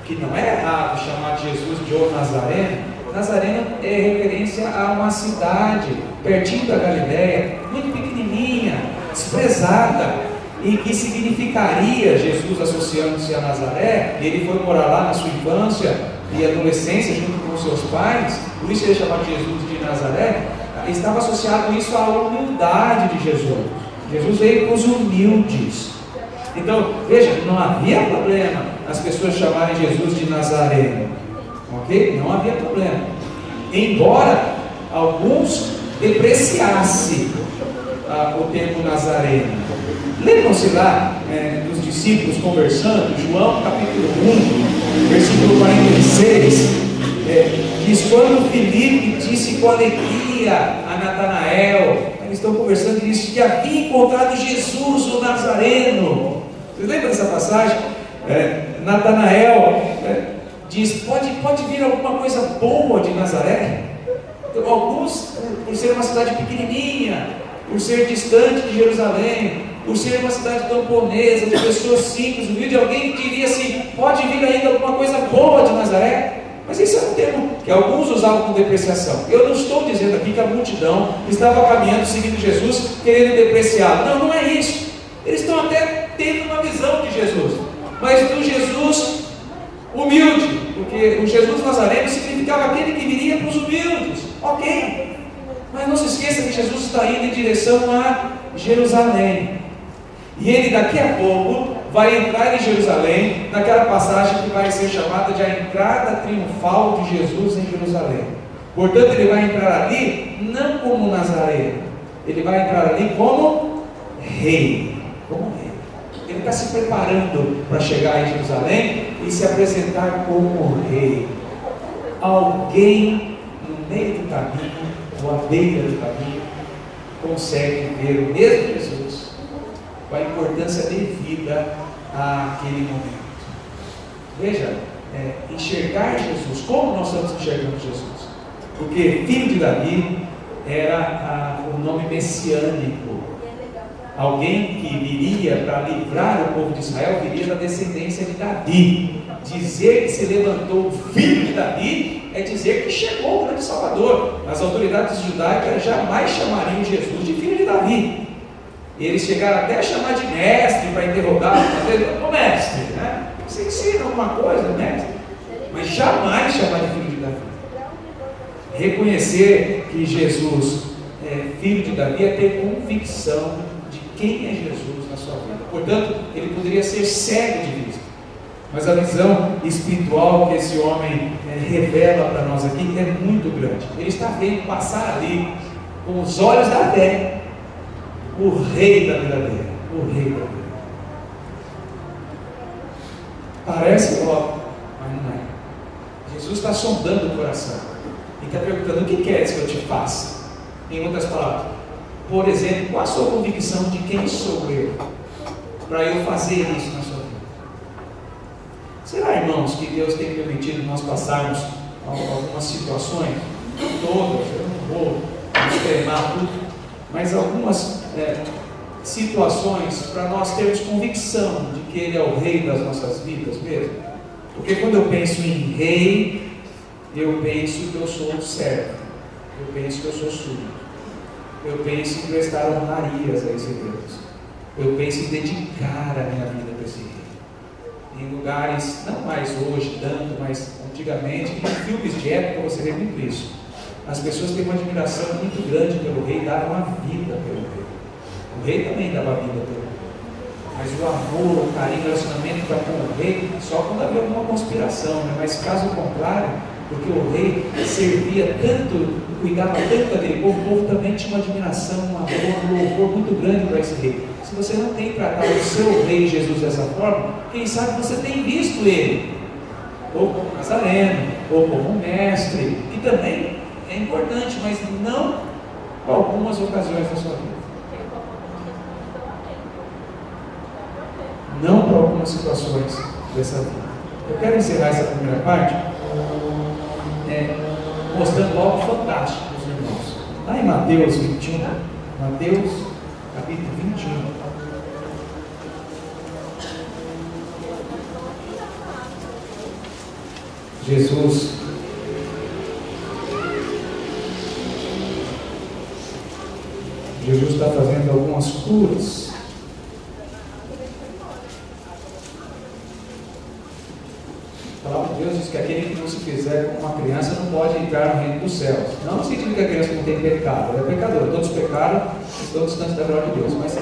S1: que não é errado chamar Jesus de O Nazareno, Nazareno é referência a uma cidade pertinho da Galileia, muito pequenininha, desprezada, e que significaria Jesus associando-se a Nazaré. Ele foi morar lá na sua infância e adolescência junto com seus pais, por isso ele é chamado Jesus de Nazaré. Estava associado isso à humildade de Jesus. Jesus veio com os humildes. Então, veja, não havia problema as pessoas chamarem Jesus de Nazareno, ok? Não havia problema, embora alguns depreciassem o termo Nazareno. Lembram-se lá dos discípulos conversando, João capítulo 1, versículo 46, diz, quando Filipe disse com alegria a Natanael, eles estão conversando e disse que havia encontrado Jesus o Nazareno. Vocês lembram dessa passagem? Natanael diz, pode vir alguma coisa boa de Nazaré? Então, alguns, por ser uma cidade pequenininha, por ser distante de Jerusalém, por ser uma cidade camponesa, de pessoas simples, humildes, alguém diria assim, pode vir ainda alguma coisa boa de Nazaré? Mas esse é um termo que alguns usavam com depreciação. Eu não estou dizendo aqui que a multidão estava caminhando, seguindo Jesus, querendo depreciá-lo. Não, não é isso. Eles estão até tendo uma visão de Jesus, mas do Jesus humilde, porque o Jesus Nazareno significava aquele que viria para os humildes, ok, mas não se esqueça que Jesus está indo em direção a Jerusalém, e ele daqui a pouco vai entrar em Jerusalém, naquela passagem que vai ser chamada de a entrada triunfal de Jesus em Jerusalém. Portanto, ele vai entrar ali não como Nazareno, ele vai entrar ali como rei, ele está se preparando para chegar em Jerusalém e se apresentar como rei. Alguém no meio do caminho, ou à beira do caminho, consegue ver o mesmo Jesus com a importância devida àquele momento. Veja, enxergar Jesus, como nós estamos enxergando Jesus? Porque filho de Davi era o nome messiânico. Alguém que viria para livrar o povo de Israel viria da descendência de Davi. Dizer que se levantou o filho de Davi é dizer que chegou o grande Salvador. As autoridades judaicas jamais chamariam Jesus de filho de Davi. Eles chegaram até a chamar de mestre para interrogar, ô mestre, né? Você ensina alguma coisa, mestre? Mas jamais chamar de filho de Davi. Reconhecer que Jesus é filho de Davi é ter convicção quem é Jesus na sua vida. Portanto, ele poderia ser cego de vista, mas a visão espiritual que esse homem revela para nós aqui é muito grande. Ele está vendo passar ali, com os olhos da fé, o rei da verdadeira, o rei da verdadeira. Parece óbvio, mas não é. Jesus está sondando o coração e está perguntando, o que queres que eu te faça? Em outras palavras, por exemplo, qual a sua convicção de quem sou eu, para eu fazer isso na sua vida? Será, irmãos, que Deus tem permitido nós passarmos algumas situações, todas, eu não vou extremar tudo, mas algumas situações para nós termos convicção de que Ele é o rei das nossas vidas mesmo? Porque quando eu penso em rei, eu penso que eu sou um servo, eu penso que eu sou súdito. Eu penso em prestar honrarias a esse Deus. Eu penso em dedicar a minha vida para esse rei. Em lugares, não mais hoje tanto, mas antigamente, em filmes de época você vê muito isso. As pessoas têm uma admiração muito grande pelo rei, davam a vida pelo rei. O rei também dava a vida pelo rei. Mas o amor, o carinho, o relacionamento para com o rei, só quando havia alguma conspiração, né? Mas caso contrário, porque o rei servia tanto, cuidava tanto daquele povo, o povo também tinha uma admiração, um amor, um louvor muito grande para esse rei. Se você não tem tratado o seu rei Jesus dessa forma, quem sabe você tem visto ele, ou como Nazareno, ou como um mestre, que também é importante, mas não para algumas ocasiões da sua vida. Não para algumas situações dessa vida. Eu quero encerrar essa primeira parte mostrando algo fantástico para os irmãos. Lá em Mateus 21, Mateus capítulo 21. Jesus está fazendo algumas curas. A palavra de Deus diz que aquele que não se fizer como uma criança não pode entrar no reino dos céus. Não no sentido que a criança não tem pecado, ela é pecadora. Todos pecaram e estão distantes da glória de Deus. Mas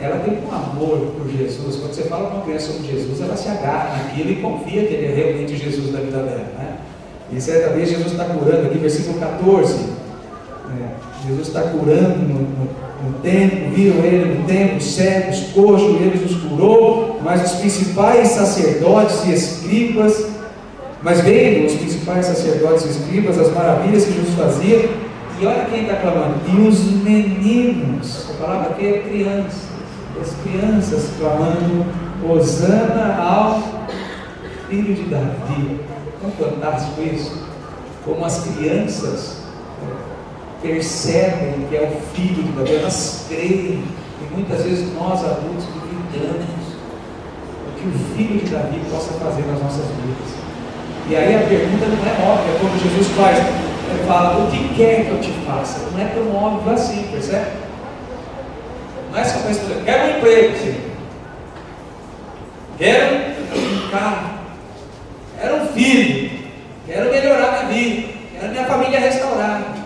S1: ela tem um amor por Jesus. Quando você fala com uma criança sobre Jesus, ela se agarra naquilo e confia que ele é realmente Jesus da vida dela, né? E certa vez Jesus está curando aqui, versículo 14. Jesus está curando no templo, viram ele no templo, cegos, coxos, ele os curou, mas os principais sacerdotes e escribas, vendo os principais sacerdotes e escribas, as maravilhas que Jesus fazia, e olha quem está clamando, e os meninos, a palavra aqui é criança, as crianças clamando, Hosana ao filho de Davi. Não é fantástico isso? Como as crianças percebem que é o filho de Davi, elas creem, e muitas vezes nós adultos duvidamos o que o filho de Davi possa fazer nas nossas vidas. E aí a pergunta não é óbvia, como Jesus faz, ele fala, o que quer que eu te faça? Não é tão óbvio assim, percebe? Não é só para responder, quero um emprego, Senhor, quero um carro, quero um filho, quero melhorar minha vida, quero minha família restaurada.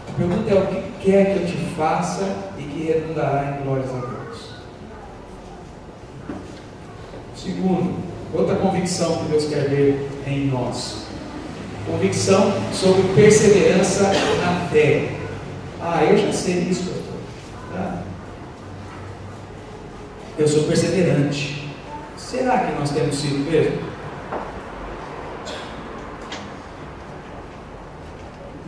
S1: A pergunta é o que quer que eu te faça e que redundará em glórias a Deus. Segundo, outra convicção que Deus quer ver em nós. Convicção sobre perseverança na fé. Eu já sei isso, pastor. Tá? Eu sou perseverante. Será que nós temos sido mesmo?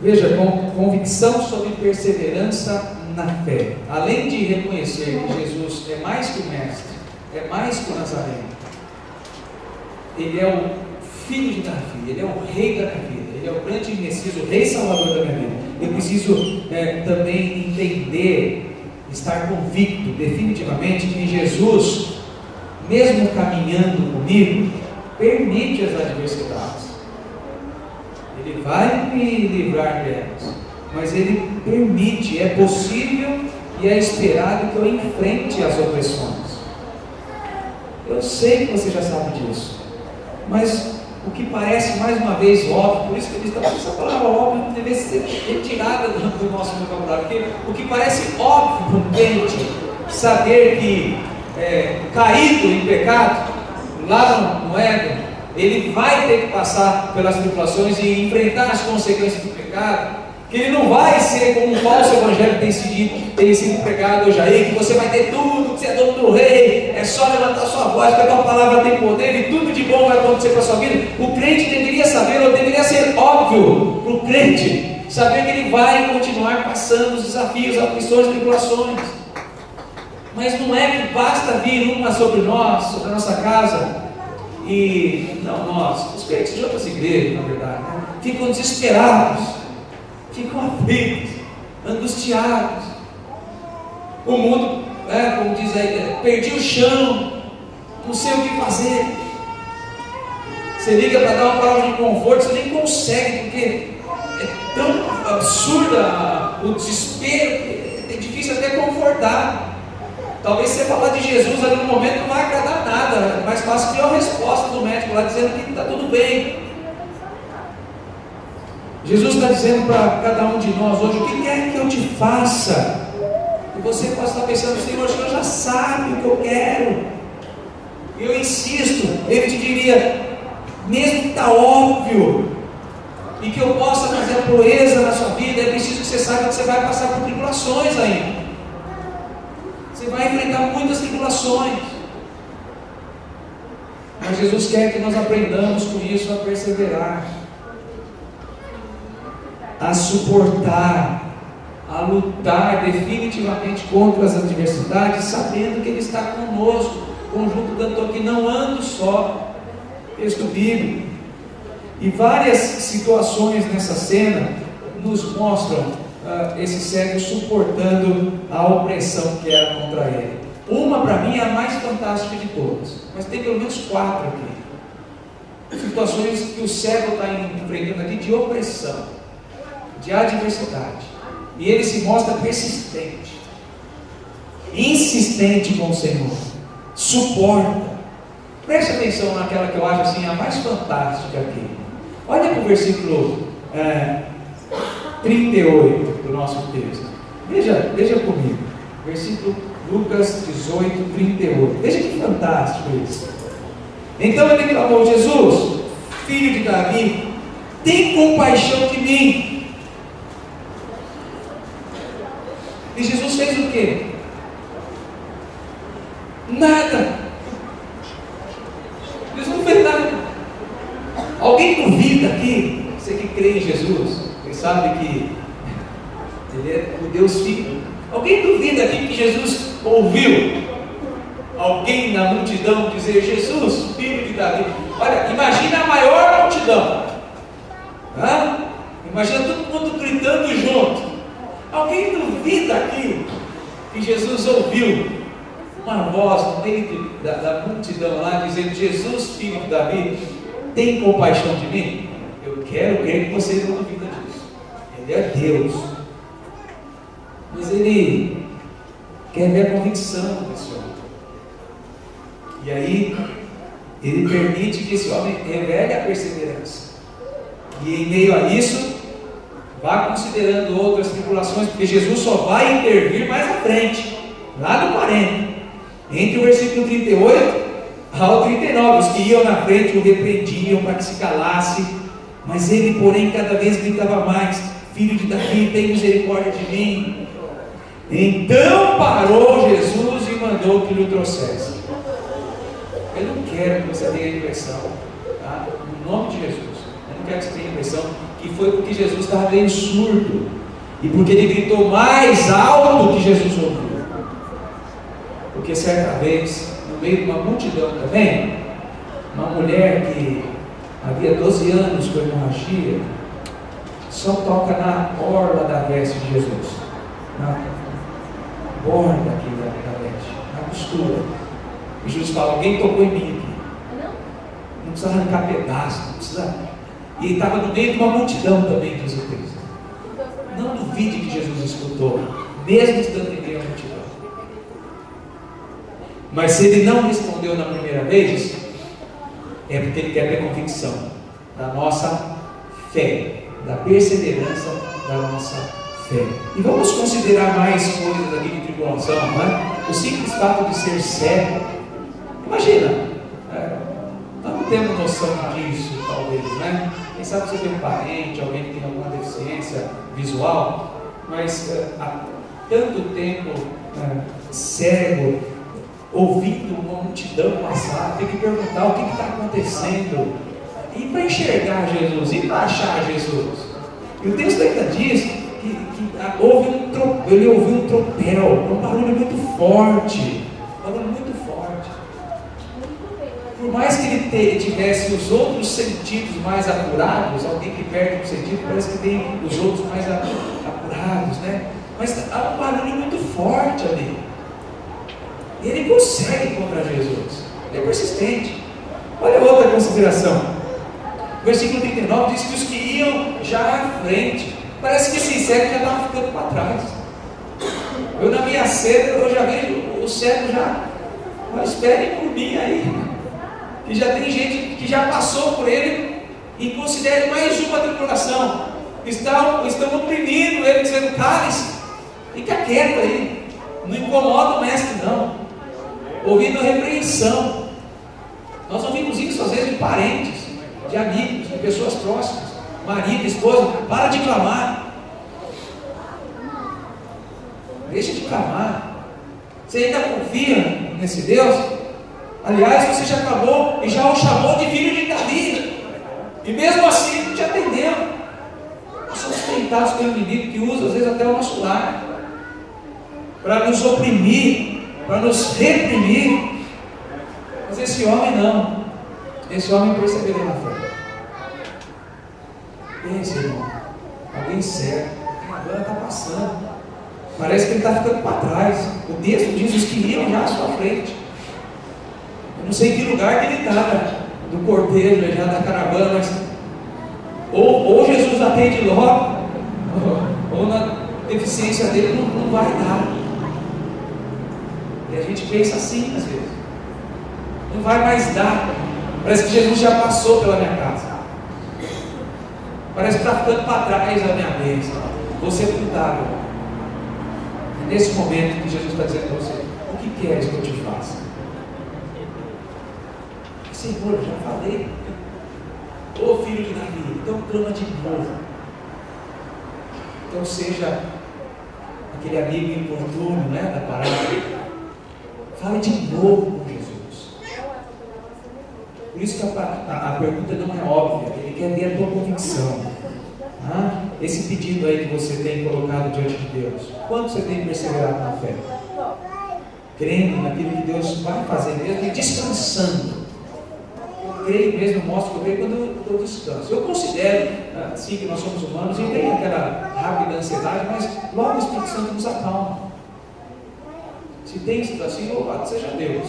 S1: Veja, convicção sobre perseverança na fé. Além de reconhecer que Jesus é mais que o mestre, é mais que o Nazareno, ele é o filho de Davi, ele é o rei da minha vida, ele é o grande Messias, o rei salvador da minha vida. Eu preciso também entender, estar convicto definitivamente que Jesus, mesmo caminhando comigo, permite as adversidades. Ele vai me livrar delas, mas Ele permite, é possível e é esperado que eu enfrente as opressões. Eu sei que você já sabe disso, mas o que parece mais uma vez óbvio, por isso que ele está essa palavra óbvio deve ser retirada do nosso vocabulário, porque o que parece óbvio para um crente saber que caído em pecado, lá no Éden, ele vai ter que passar pelas tribulações e enfrentar as consequências do pecado, que ele não vai ser como um falso evangelho tem sido pregado hoje aí, que você vai ter tudo, que você é dono do rei, é só levantar sua voz, que a tua palavra tem poder e tudo de bom vai acontecer para a sua vida. O crente deveria saber, ou deveria ser óbvio para o crente, saber que ele vai continuar passando os desafios, aflições, tribulações. Mas não é que basta vir uma sobre nós, sobre a nossa casa, e não nós, os crentes de outras igrejas, na verdade, né? Ficam desesperados, ficam aflitos, angustiados. O mundo, como diz aí, perdi o chão, não sei o que fazer. Você liga para dar uma palavra de conforto, você nem consegue, porque é tão absurda o desespero, que é difícil até confortar. Talvez você falar de Jesus ali no momento não vai agradar nada, é mais fácil ter uma resposta do médico lá dizendo que está tudo bem. Jesus está dizendo para cada um de nós hoje, o que quer que eu te faça? E você pode estar pensando: Senhor, o Senhor já sabe o que eu quero. E eu insisto, Ele te diria, mesmo que está óbvio, e que eu possa fazer a proeza na sua vida, é preciso que você saiba que você vai passar por tribulações ainda. Você vai enfrentar muitas tribulações. Mas Jesus quer que nós aprendamos com isso a perseverar, a suportar, a lutar definitivamente contra as adversidades, sabendo que Ele está conosco. O conjunto cantou aqui: não ando só. Texto bíblico. E várias situações nessa cena nos mostram esse cego suportando a opressão que era contra ele. Uma, para mim, é a mais fantástica de todas, mas tem pelo menos 4 aqui. Situações que o cego está enfrentando aqui de opressão, de adversidade, e ele se mostra persistente, insistente com o Senhor, suporta. Preste atenção naquela que eu acho assim a mais fantástica aqui. Olha para o versículo 38 do nosso texto. Veja comigo. Versículo Lucas 18, 38. Veja que fantástico isso. Então ele clamou: Jesus, filho de Davi, tem compaixão de mim. E Jesus fez o quê? Nada. Jesus não fez nada. Alguém duvida aqui? Você que crê em Jesus, você sabe que Ele é o Deus Filho. Alguém duvida aqui que Jesus ouviu alguém na multidão dizer: Jesus, filho de Davi? Olha, imagina a maior multidão. Imagina todo mundo gritando junto. Alguém duvida aqui que Jesus ouviu uma voz no meio da multidão lá dizendo: Jesus, filho de Davi, tem compaixão de mim? Eu quero crer que vocês não duvidam disso. Ele é Deus. Mas Ele quer ver a convicção desse homem. E aí, Ele permite que esse homem revele a perseverança. E em meio a isso, vá considerando outras tribulações, porque Jesus só vai intervir mais à frente, lá no 40. Entre o versículo 38 ao 39, os que iam na frente o repreendiam para que se calasse, mas ele, porém, cada vez gritava mais: filho de Davi, tem misericórdia de mim. Então parou Jesus e mandou que lhe o trouxesse. Eu não quero que você tenha a impressão, tá? No nome de Jesus, eu não quero que você tenha a impressão que foi porque Jesus estava meio surdo e porque ele gritou mais alto que Jesus ouviu. Porque certa vez, no meio de uma multidão também, uma mulher que havia 12 anos com hemorragia, só toca na orla da veste de Jesus, na borda aqui da veste, na costura. E Jesus fala: alguém tocou em mim aqui. Não precisa arrancar pedaço, não precisa. E ele estava no meio de uma multidão também, diz o texto. Não duvide que Jesus escutou, mesmo estando em meio à multidão. Mas se ele não respondeu na primeira vez, é porque ele quer ter convicção da nossa fé, da perseverança da nossa fé. E vamos considerar mais coisas aqui de tribulação, não é? O simples fato de ser cego. Imagina, nós não temos noção disso, talvez, né? Quem sabe você tem um parente, alguém que tem alguma deficiência visual, mas há tanto tempo cego, ouvindo uma multidão passar, tem que perguntar o que está acontecendo, e para enxergar Jesus, e para achar Jesus. E o texto ainda diz que ele ouviu um tropel, um barulho muito forte, Por mais que ele tivesse os outros sentidos mais apurados, alguém que perde um sentido parece que tem os outros mais apurados, né? Mas há um barulho muito forte ali. Ele consegue encontrar Jesus. Ele é persistente. Olha outra consideração. Versículo 39 diz que os que iam já à frente, parece que esse cego já estava ficando para trás. Eu na minha cena, eu já vejo o cego já, mas esperem por mim aí. E já tem gente que já passou por ele e considera mais uma tribulação. Estão oprimindo ele, dizendo: cale-se, fica quieto aí. Não incomoda o mestre, não. Ouvindo repreensão. Nós ouvimos isso às vezes de parentes, de amigos, de pessoas próximas. Marido, esposa, para de clamar. Deixa de clamar. Você ainda confia nesse Deus? Aliás, você já acabou e já o chamou de filho de Davi. E mesmo assim não te atendeu. Nós somos tentados pelo inimigo que usa às vezes até o nosso lar para nos oprimir, para nos reprimir. Mas esse homem não. Esse homem perseverou na fé. Pensa, irmão. Alguém certo. Agora está passando. Parece que ele está ficando para trás. O texto diz os que iam já à sua frente. Eu não sei em que lugar que ele está, do cortejo, já da caravana, mas ou Jesus atende logo, ou na deficiência dele não vai dar. E a gente pensa assim às vezes. Não vai mais dar. Parece que Jesus já passou pela minha casa. Parece que está ficando para trás a minha bênção. Vou sepultar. É nesse momento que Jesus está dizendo para você: o que queres que eu te faça? Senhor, eu já falei. Ô filho de Davi, então clama de novo. Então seja aquele amigo importuno, né, da parábola. Fale de novo com Jesus. Por isso que a pergunta não é óbvia. Ele quer ver a tua convicção. Esse pedido aí que você tem colocado diante de Deus, quanto você tem perseverado na fé? Crendo naquilo que Deus vai fazer mesmo e descansando. Eu creio mesmo, mostro que eu creio quando eu descanso. Eu considero, sim, que nós somos humanos e tem aquela rápida ansiedade, mas logo o Espírito Santo nos acalma. Se tem sido assim, louvado seja Deus.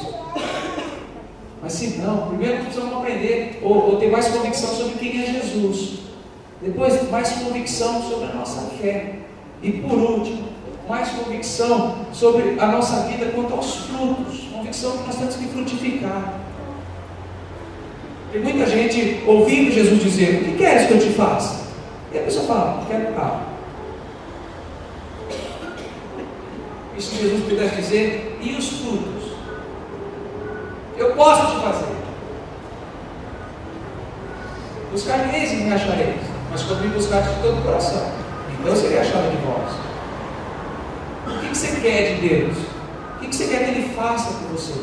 S1: Mas se não, primeiro precisamos aprender ou ter mais convicção sobre quem é Jesus. Depois, mais convicção sobre a nossa fé. E por último, mais convicção sobre a nossa vida quanto aos frutos. Convicção que nós temos que frutificar. Tem muita gente ouvindo Jesus dizer: o que queres que eu te faça? E a pessoa fala: quero carro. E se Jesus pudesse dizer: e os frutos? Eu posso te fazer. Buscar-me-eis e me achareis. Mas quando me buscar de todo o coração, então serei achado de vós. O que você quer de Deus? O que você quer que Ele faça por você?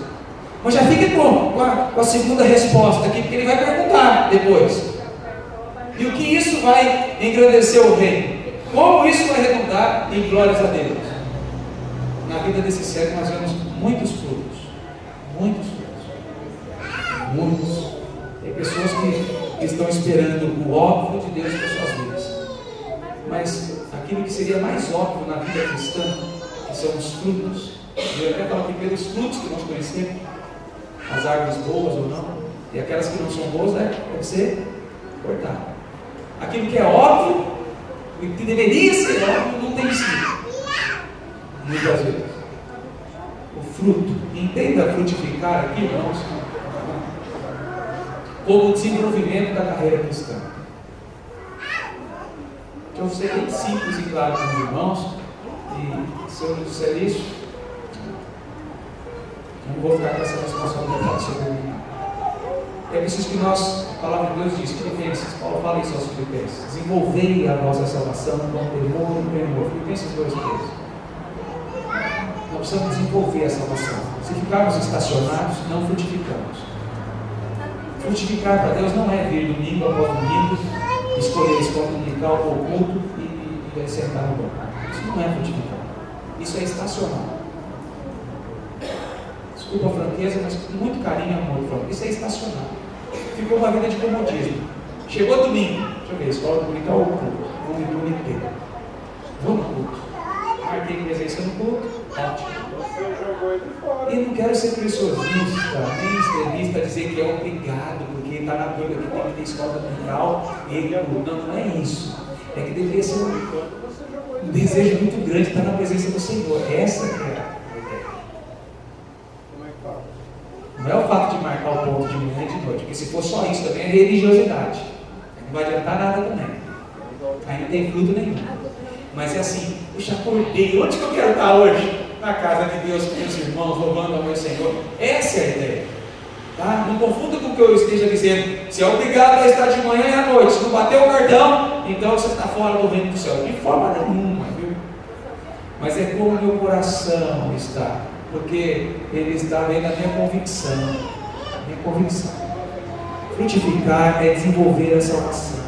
S1: Mas já fica com a segunda resposta aqui, porque Ele vai perguntar depois. E o que isso vai engrandecer o reino? Como isso vai redundar em glórias a Deus? Na vida desse servo nós vemos muitos frutos. Muitos frutos. Muitos. Tem pessoas que estão esperando o óbvio de Deus para suas vidas. Mas aquilo que seria mais óbvio na vida cristã, que são os frutos. Eu até falo que pelos frutos que nós conhecemos, as árvores boas ou não, e aquelas que não são boas, deve ser cortado. Aquilo que é óbvio, o que deveria ser óbvio, não tem sido. Muitas vezes. O fruto, entenda frutificar aqui, irmãos, como o desenvolvimento da carreira cristã. Eu sei bem simples e claro com os irmãos, e se eu não disser isso, eu não vou ficar com essa responsabilidade sobre mim. É preciso que nós, a palavra de Deus diz, Filipenses, Paulo fala isso aos Filipenses: desenvolvei a vossa salvação com temor e tremor. Filipenses 2:13. Nós precisamos desenvolver a salvação. Se ficarmos estacionados, não frutificamos. Frutificar para Deus não é vir domingo após domingo, escolher escola dominical ou culto e sentar no banco. Isso não é frutificar. Isso é estacionar. Desculpa a franqueza, mas com muito carinho e amor. Isso é estacionar. Ficou uma vida de comodismo. Chegou domingo, deixa eu ver, escola dominical ou culto? Vamos ir para o inteiro. Vamos no culto. Marquei presença no culto. Ótimo. E não quero ser preciosista, nem extremista, dizer que é obrigado, porque está na Bíblia que tem que ter escola dominical. Não é isso. É que deveria ser um desejo muito grande estar na presença do Senhor. Essa que é a ideia. Não é o fato de marcar o ponto de manhã e de noite, porque se for só isso também é religiosidade. Não vai adiantar nada também. Aí não tem fruto nenhum. Mas é assim: puxa, acordei, onde que eu quero estar hoje? na casa de Deus com os irmãos, louvando ao meu Senhor. Essa é a ideia. Tá? Não confunda com o que eu esteja dizendo. Se é obrigado a estar de manhã e à noite, se não bater o cartão, então você está fora do reino do céu. De forma nenhuma, viu? Mas é como o meu coração está, porque ele está vendo a minha convicção. Minha convicção. Frutificar é desenvolver a salvação.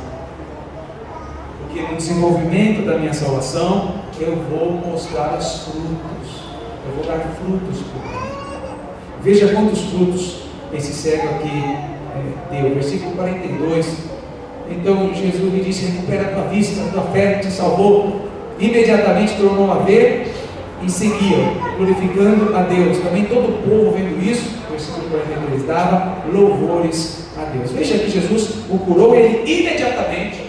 S1: Porque no desenvolvimento da minha salvação, eu vou mostrar os frutos. Eu vou dar frutos por ele. Veja quantos frutos esse cego aqui deu. Versículo 42. Então Jesus lhe disse: recupera a tua vista, a tua fé te salvou. Imediatamente tornou a ver e seguia, glorificando a Deus. Também todo o povo vendo isso, versículo 43, dava louvores a Deus. Veja que Jesus o curou, ele imediatamente,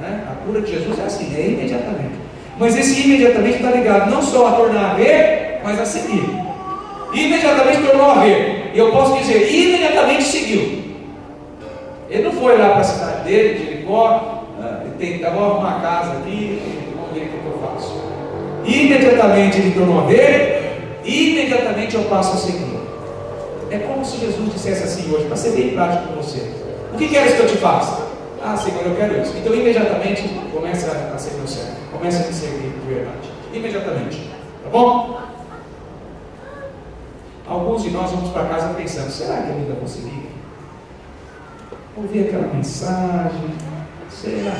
S1: né? A cura de Jesus é assim, é imediatamente. Mas esse imediatamente está ligado não só a tornar a ver, mas a seguir. Imediatamente tornou a ver. E eu posso dizer, imediatamente seguiu. Ele não foi lá para a cidade dele, de Jericó, vou arrumar uma casa aqui, vamos ver o que eu faço. Imediatamente ele tornou a ver, imediatamente eu passo a seguir. É como se Jesus dissesse assim hoje, para ser bem prático com você: o que queres que eu te faça? Ah, Senhor, eu quero isso. Então imediatamente começa a ser meu servo, começa a me seguir de verdade. Imediatamente, tá bom? Alguns de nós vamos para casa pensando: será que eu ainda vou seguir? Ouvir aquela mensagem, será?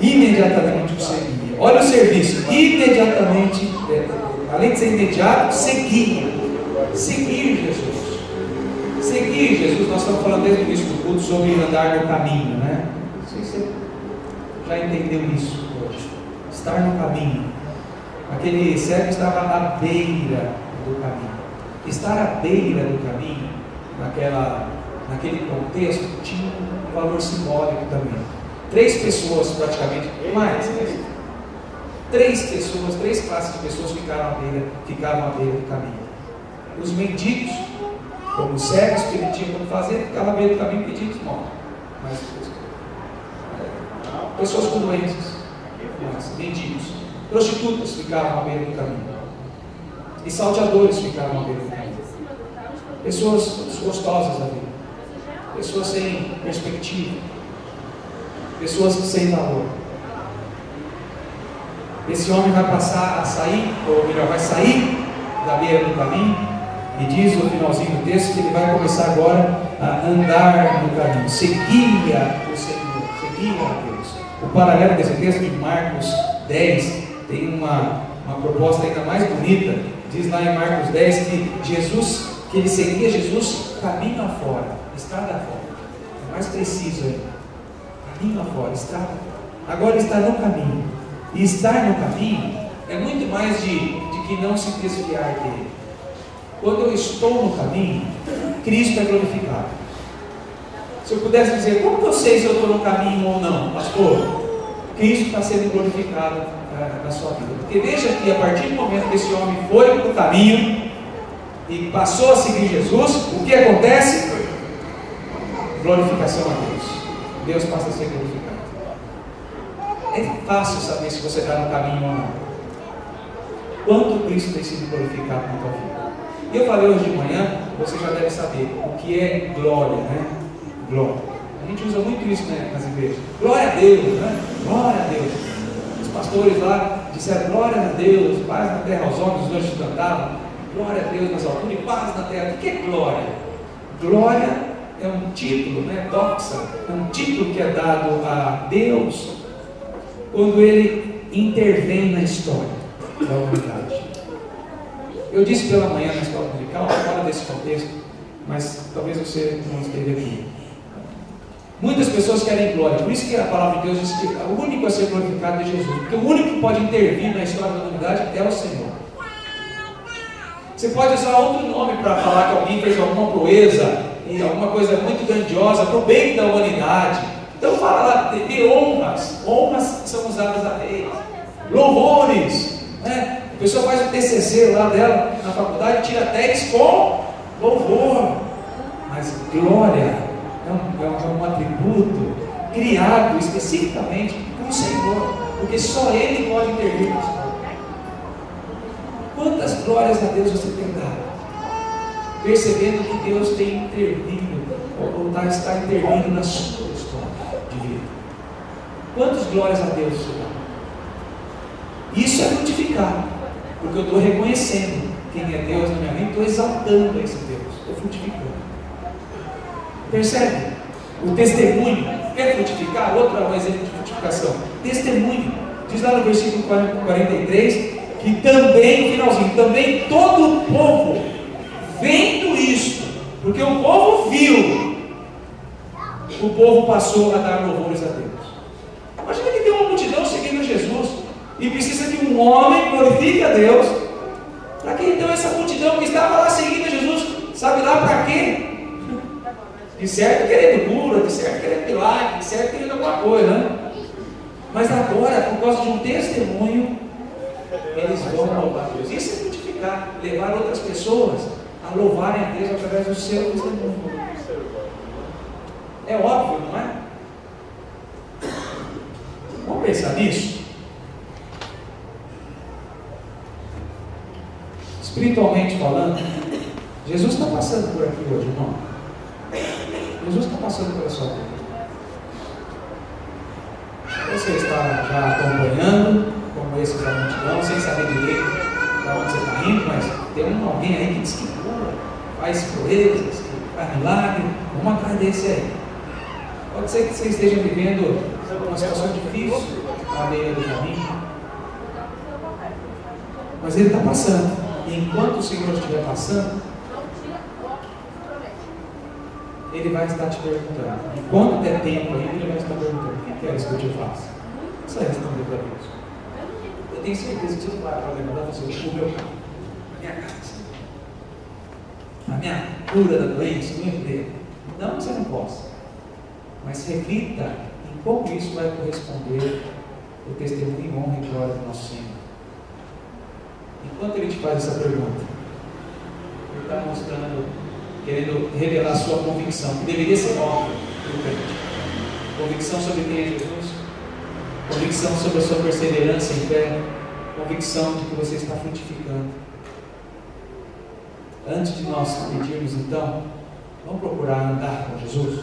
S1: Imediatamente o seguia. Olha o serviço. Imediatamente, além de ser imediato, seguia. Seguir Jesus. Seguir Jesus. Nós estamos falando desde o início do culto sobre andar no caminho, né? Não sei se você já entendeu isso hoje. Estar no caminho. Aquele cego estava à beira do caminho. Estar à beira do caminho, naquele contexto, tinha um valor simbólico também. 3 pessoas praticamente, mais, né? 3 pessoas, 3 classes de pessoas ficavam à beira do caminho. Os mendigos, como os cegos que ele tinha como fazer, ficavam à beira do caminho pedindo esmola. Mas pessoas com doenças, mendigos, prostitutas ficavam à beira do caminho. E salteadores ficavam à beira do caminho. Pessoas gostosas da vida. Pessoas sem perspectiva. Pessoas sem valor. Esse homem vai passar a sair, ou melhor, vai sair da beira do caminho, e diz no finalzinho do texto que ele vai começar agora a andar no caminho. Seguia o Senhor, seguia a Deus. O paralelo desse texto de Marcos 10 tem uma proposta ainda mais bonita. Diz lá em Marcos 10 que ele seguia Jesus caminho afora, estrada afora. É mais preciso ainda. Caminho afora, estrada afora. Agora está no caminho. E estar no caminho é muito mais de que não se desviar dele. Quando eu estou no caminho, Cristo é glorificado. Se eu pudesse dizer, como eu sei se eu estou no caminho ou não? Pastor, Cristo está sendo glorificado na sua vida. Porque veja que a partir do momento que esse homem foi para o caminho e passou a seguir Jesus, o que acontece? Glorificação a Deus. Deus passa a ser glorificado. É fácil saber se você está no caminho ou não. Quanto Cristo tem sido glorificado na tua vida. E eu falei hoje de manhã, você já deve saber o que é glória, né? Glória. A gente usa muito isso, né, nas igrejas. Glória a Deus, né? Glória a Deus. Os pastores lá disseram glória a Deus, paz na terra aos homens, os anjos cantavam. Glória a Deus nas alturas e paz na terra. O que é glória? Glória é um título, né? Doxa, é um título que é dado a Deus quando Ele intervém na história da humanidade. Eu disse pela manhã na escola musical, fora desse contexto, mas talvez você não esteve aqui. Muitas pessoas querem glória, por isso que a palavra de Deus diz que o único a ser glorificado é Jesus, porque o único que pode intervir na história da humanidade é o Senhor. Você pode usar outro nome para falar que alguém fez alguma proeza e alguma coisa muito grandiosa para o bem da humanidade. Então fala lá de honras. Honras são usadas a Deus. Louvores, né? A pessoa faz o TCC lá dela na faculdade, tira 10 com louvor. Mas glória é um atributo criado especificamente para o no Senhor, porque só Ele pode intervir na sua vida. Quantas glórias a Deus você tem dado? Percebendo que Deus tem intervindo, ou está intervindo na sua história de vida. Quantas glórias a Deus você dá? Isso é frutificar, porque eu estou reconhecendo quem é Deus na minha vida, estou exaltando esse Deus, estou frutificando. Percebe? O testemunho, quer frutificar? Outro exemplo de frutificação. Testemunho, diz lá no versículo 43, que também, no finalzinho, também todo o povo, vendo isto, porque o povo viu, o povo passou a dar louvores a Deus. Imagina que tem uma multidão seguindo Jesus, e precisa que um homem glorifique a Deus, para que então essa multidão que estava lá seguindo Jesus, sabe lá para quê? De certo querendo cura, de certo querendo milagre, de certo querendo alguma coisa, né? Mas agora, por causa de um testemunho, eles vão louvar a Deus. Isso é frutificar, levar outras pessoas a louvarem a Deus através do seu testemunho. É óbvio, não é? Vamos pensar nisso? Espiritualmente falando, Jesus está passando por aqui hoje, irmão. Jesus está passando pela sua vida. Você está já acompanhando, como esse da multidão, sem saber direito para onde você está indo, mas tem alguém aí que diz que cura, faz proezas, que faz milagre. Vamos atrás desse aí. Pode ser que você esteja vivendo uma situação difícil à beira do caminho, mas ele está passando. E enquanto o Senhor estiver passando, Ele vai estar te perguntando. Enquanto der tempo ainda, Ele vai estar perguntando: o que queres que eu te faça? Você vai responder para Deus. Eu tenho certeza que você vai para levantar você, o meu carro, a minha casa, a minha cura da doença, o meu emprego. Não que você não possa, mas reflita em como isso vai corresponder ao testemunho e honra e glória do nosso Senhor. Enquanto Ele te faz essa pergunta, Ele está mostrando, querendo revelar a sua convicção, que deveria ser óbvia. Convicção sobre quem é Jesus, convicção sobre a sua perseverança em fé, convicção de que você está frutificando. Antes de nós pedirmos, então, vamos procurar andar com Jesus.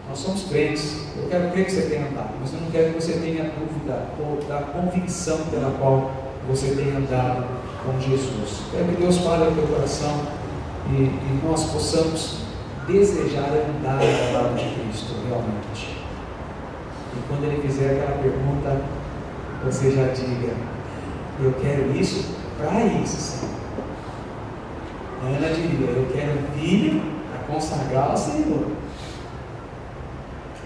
S1: Nós somos crentes. Eu quero crer que você tenha andado, mas eu não quero que você tenha dúvida ou da convicção pela qual você tenha andado com Jesus. Quero que Deus fale ao teu coração e nós possamos desejar andar na palavra de Cristo realmente. E quando Ele fizer aquela pergunta, você já diga: eu quero isso para isso, Senhor. Ana diria: eu quero um filho para consagrar ao Senhor.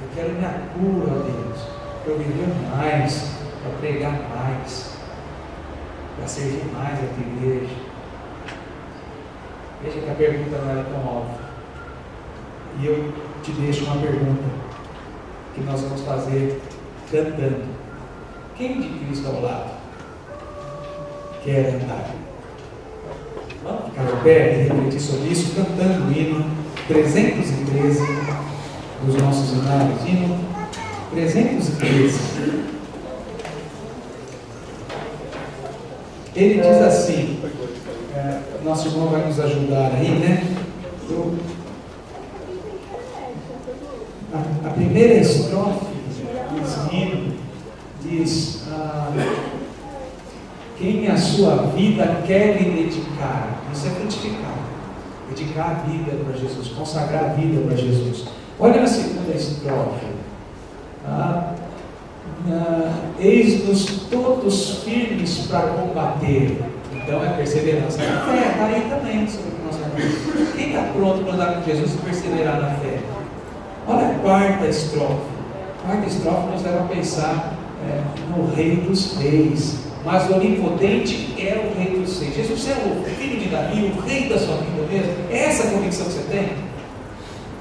S1: Eu quero minha cura, ó Deus, para eu viver mais, para pregar mais, para servir mais a tua igreja. Veja que a pergunta não era tão óbvia. E eu te deixo uma pergunta que nós vamos fazer cantando. Quem de Cristo ao lado quer andar? Vamos ficar de pé e refletir sobre isso, cantando o hino 313 dos nossos hinários. Hino 313. Ele diz assim, nosso irmão vai nos ajudar aí, né? A primeira estrofe desse hino diz: quem a sua vida quer lhe dedicar. Isso é frutificar, dedicar a vida para Jesus, consagrar a vida para Jesus. Olha na segunda estrofe: eis-nos todos firmes para combater. Então é perseverança na fé, está aí também sobre o que nós vamos. Quem está pronto para andar com Jesus e perseverar na fé? Olha a quarta estrofe. A quarta estrofe nos leva a pensar no Rei dos Reis. Mas o Onipotente é o Rei dos Reis. Jesus é o filho de Davi, o Rei da sua vida mesmo. É essa a convicção que você tem?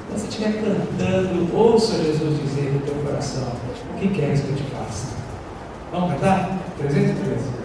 S1: Quando você estiver cantando, ouça Jesus dizer no teu coração: o que queres que eu te faça? Vamos cantar? 313.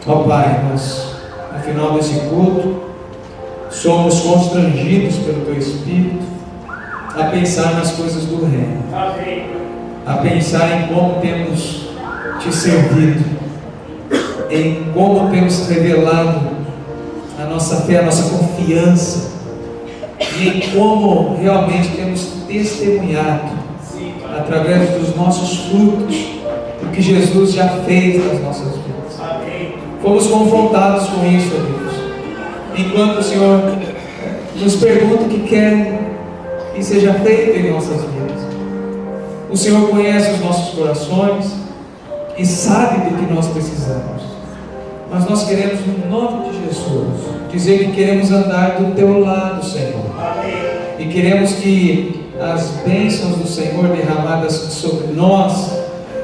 S1: Ó Pai, nós, no final desse culto, somos constrangidos pelo Teu Espírito a pensar nas coisas do Reino, a pensar em como temos Te servido, em como temos revelado a nossa fé, a nossa confiança, e em como realmente temos testemunhado, através dos nossos frutos, o que Jesus já fez nas nossas vidas. Fomos confrontados com isso, ó Deus. Enquanto o Senhor nos pergunta o que quer que seja feito em nossas vidas, o Senhor conhece os nossos corações e sabe do que nós precisamos. Mas nós queremos, no nome de Jesus, dizer que queremos andar do Teu lado, Senhor. E queremos que as bênçãos do Senhor derramadas sobre nós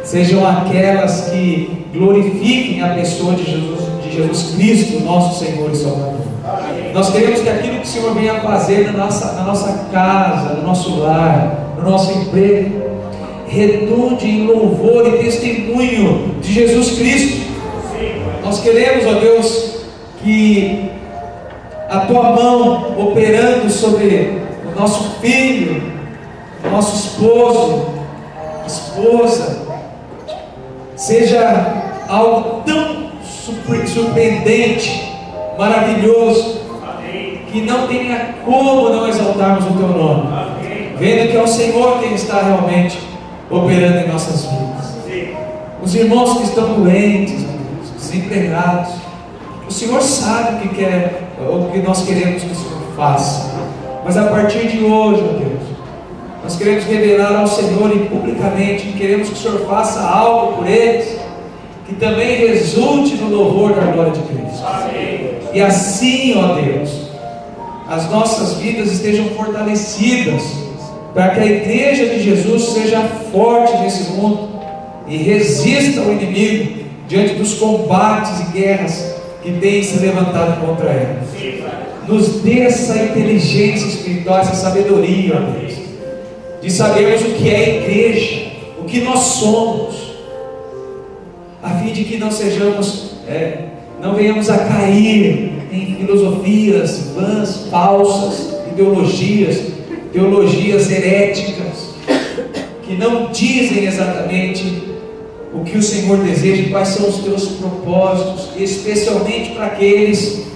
S1: sejam aquelas que glorifiquem a pessoa de Jesus Cristo, nosso Senhor e Salvador. Nós queremos que aquilo que o Senhor venha fazer na nossa casa, no nosso lar, no nosso emprego, redunde em louvor e testemunho de Jesus Cristo. Nós queremos, ó Deus, que a Tua mão operando sobre o nosso filho, nosso esposo, esposa, seja algo tão surpreendente, maravilhoso, que não tenha como não exaltarmos o Teu nome, vendo que é o Senhor quem está realmente operando em nossas vidas. Os irmãos que estão doentes, desempregados, o Senhor sabe o que quer, o que nós queremos que o Senhor faça, mas a partir de hoje, ó Deus, nós queremos revelar ao Senhor e publicamente, queremos que o Senhor faça algo por eles, que também resulte no louvor da glória de Cristo. E assim, ó Deus, as nossas vidas estejam fortalecidas, para que a igreja de Jesus seja forte nesse mundo e resista ao inimigo diante dos combates e guerras que têm se levantado contra ela. Nos dê essa inteligência espiritual, essa sabedoria, ó Deus, de sabermos o que é igreja, o que nós somos, a fim de que não sejamos, não venhamos a cair em filosofias vãs, falsas, teologias heréticas, que não dizem exatamente o que o Senhor deseja e quais são os Teus propósitos, especialmente para aqueles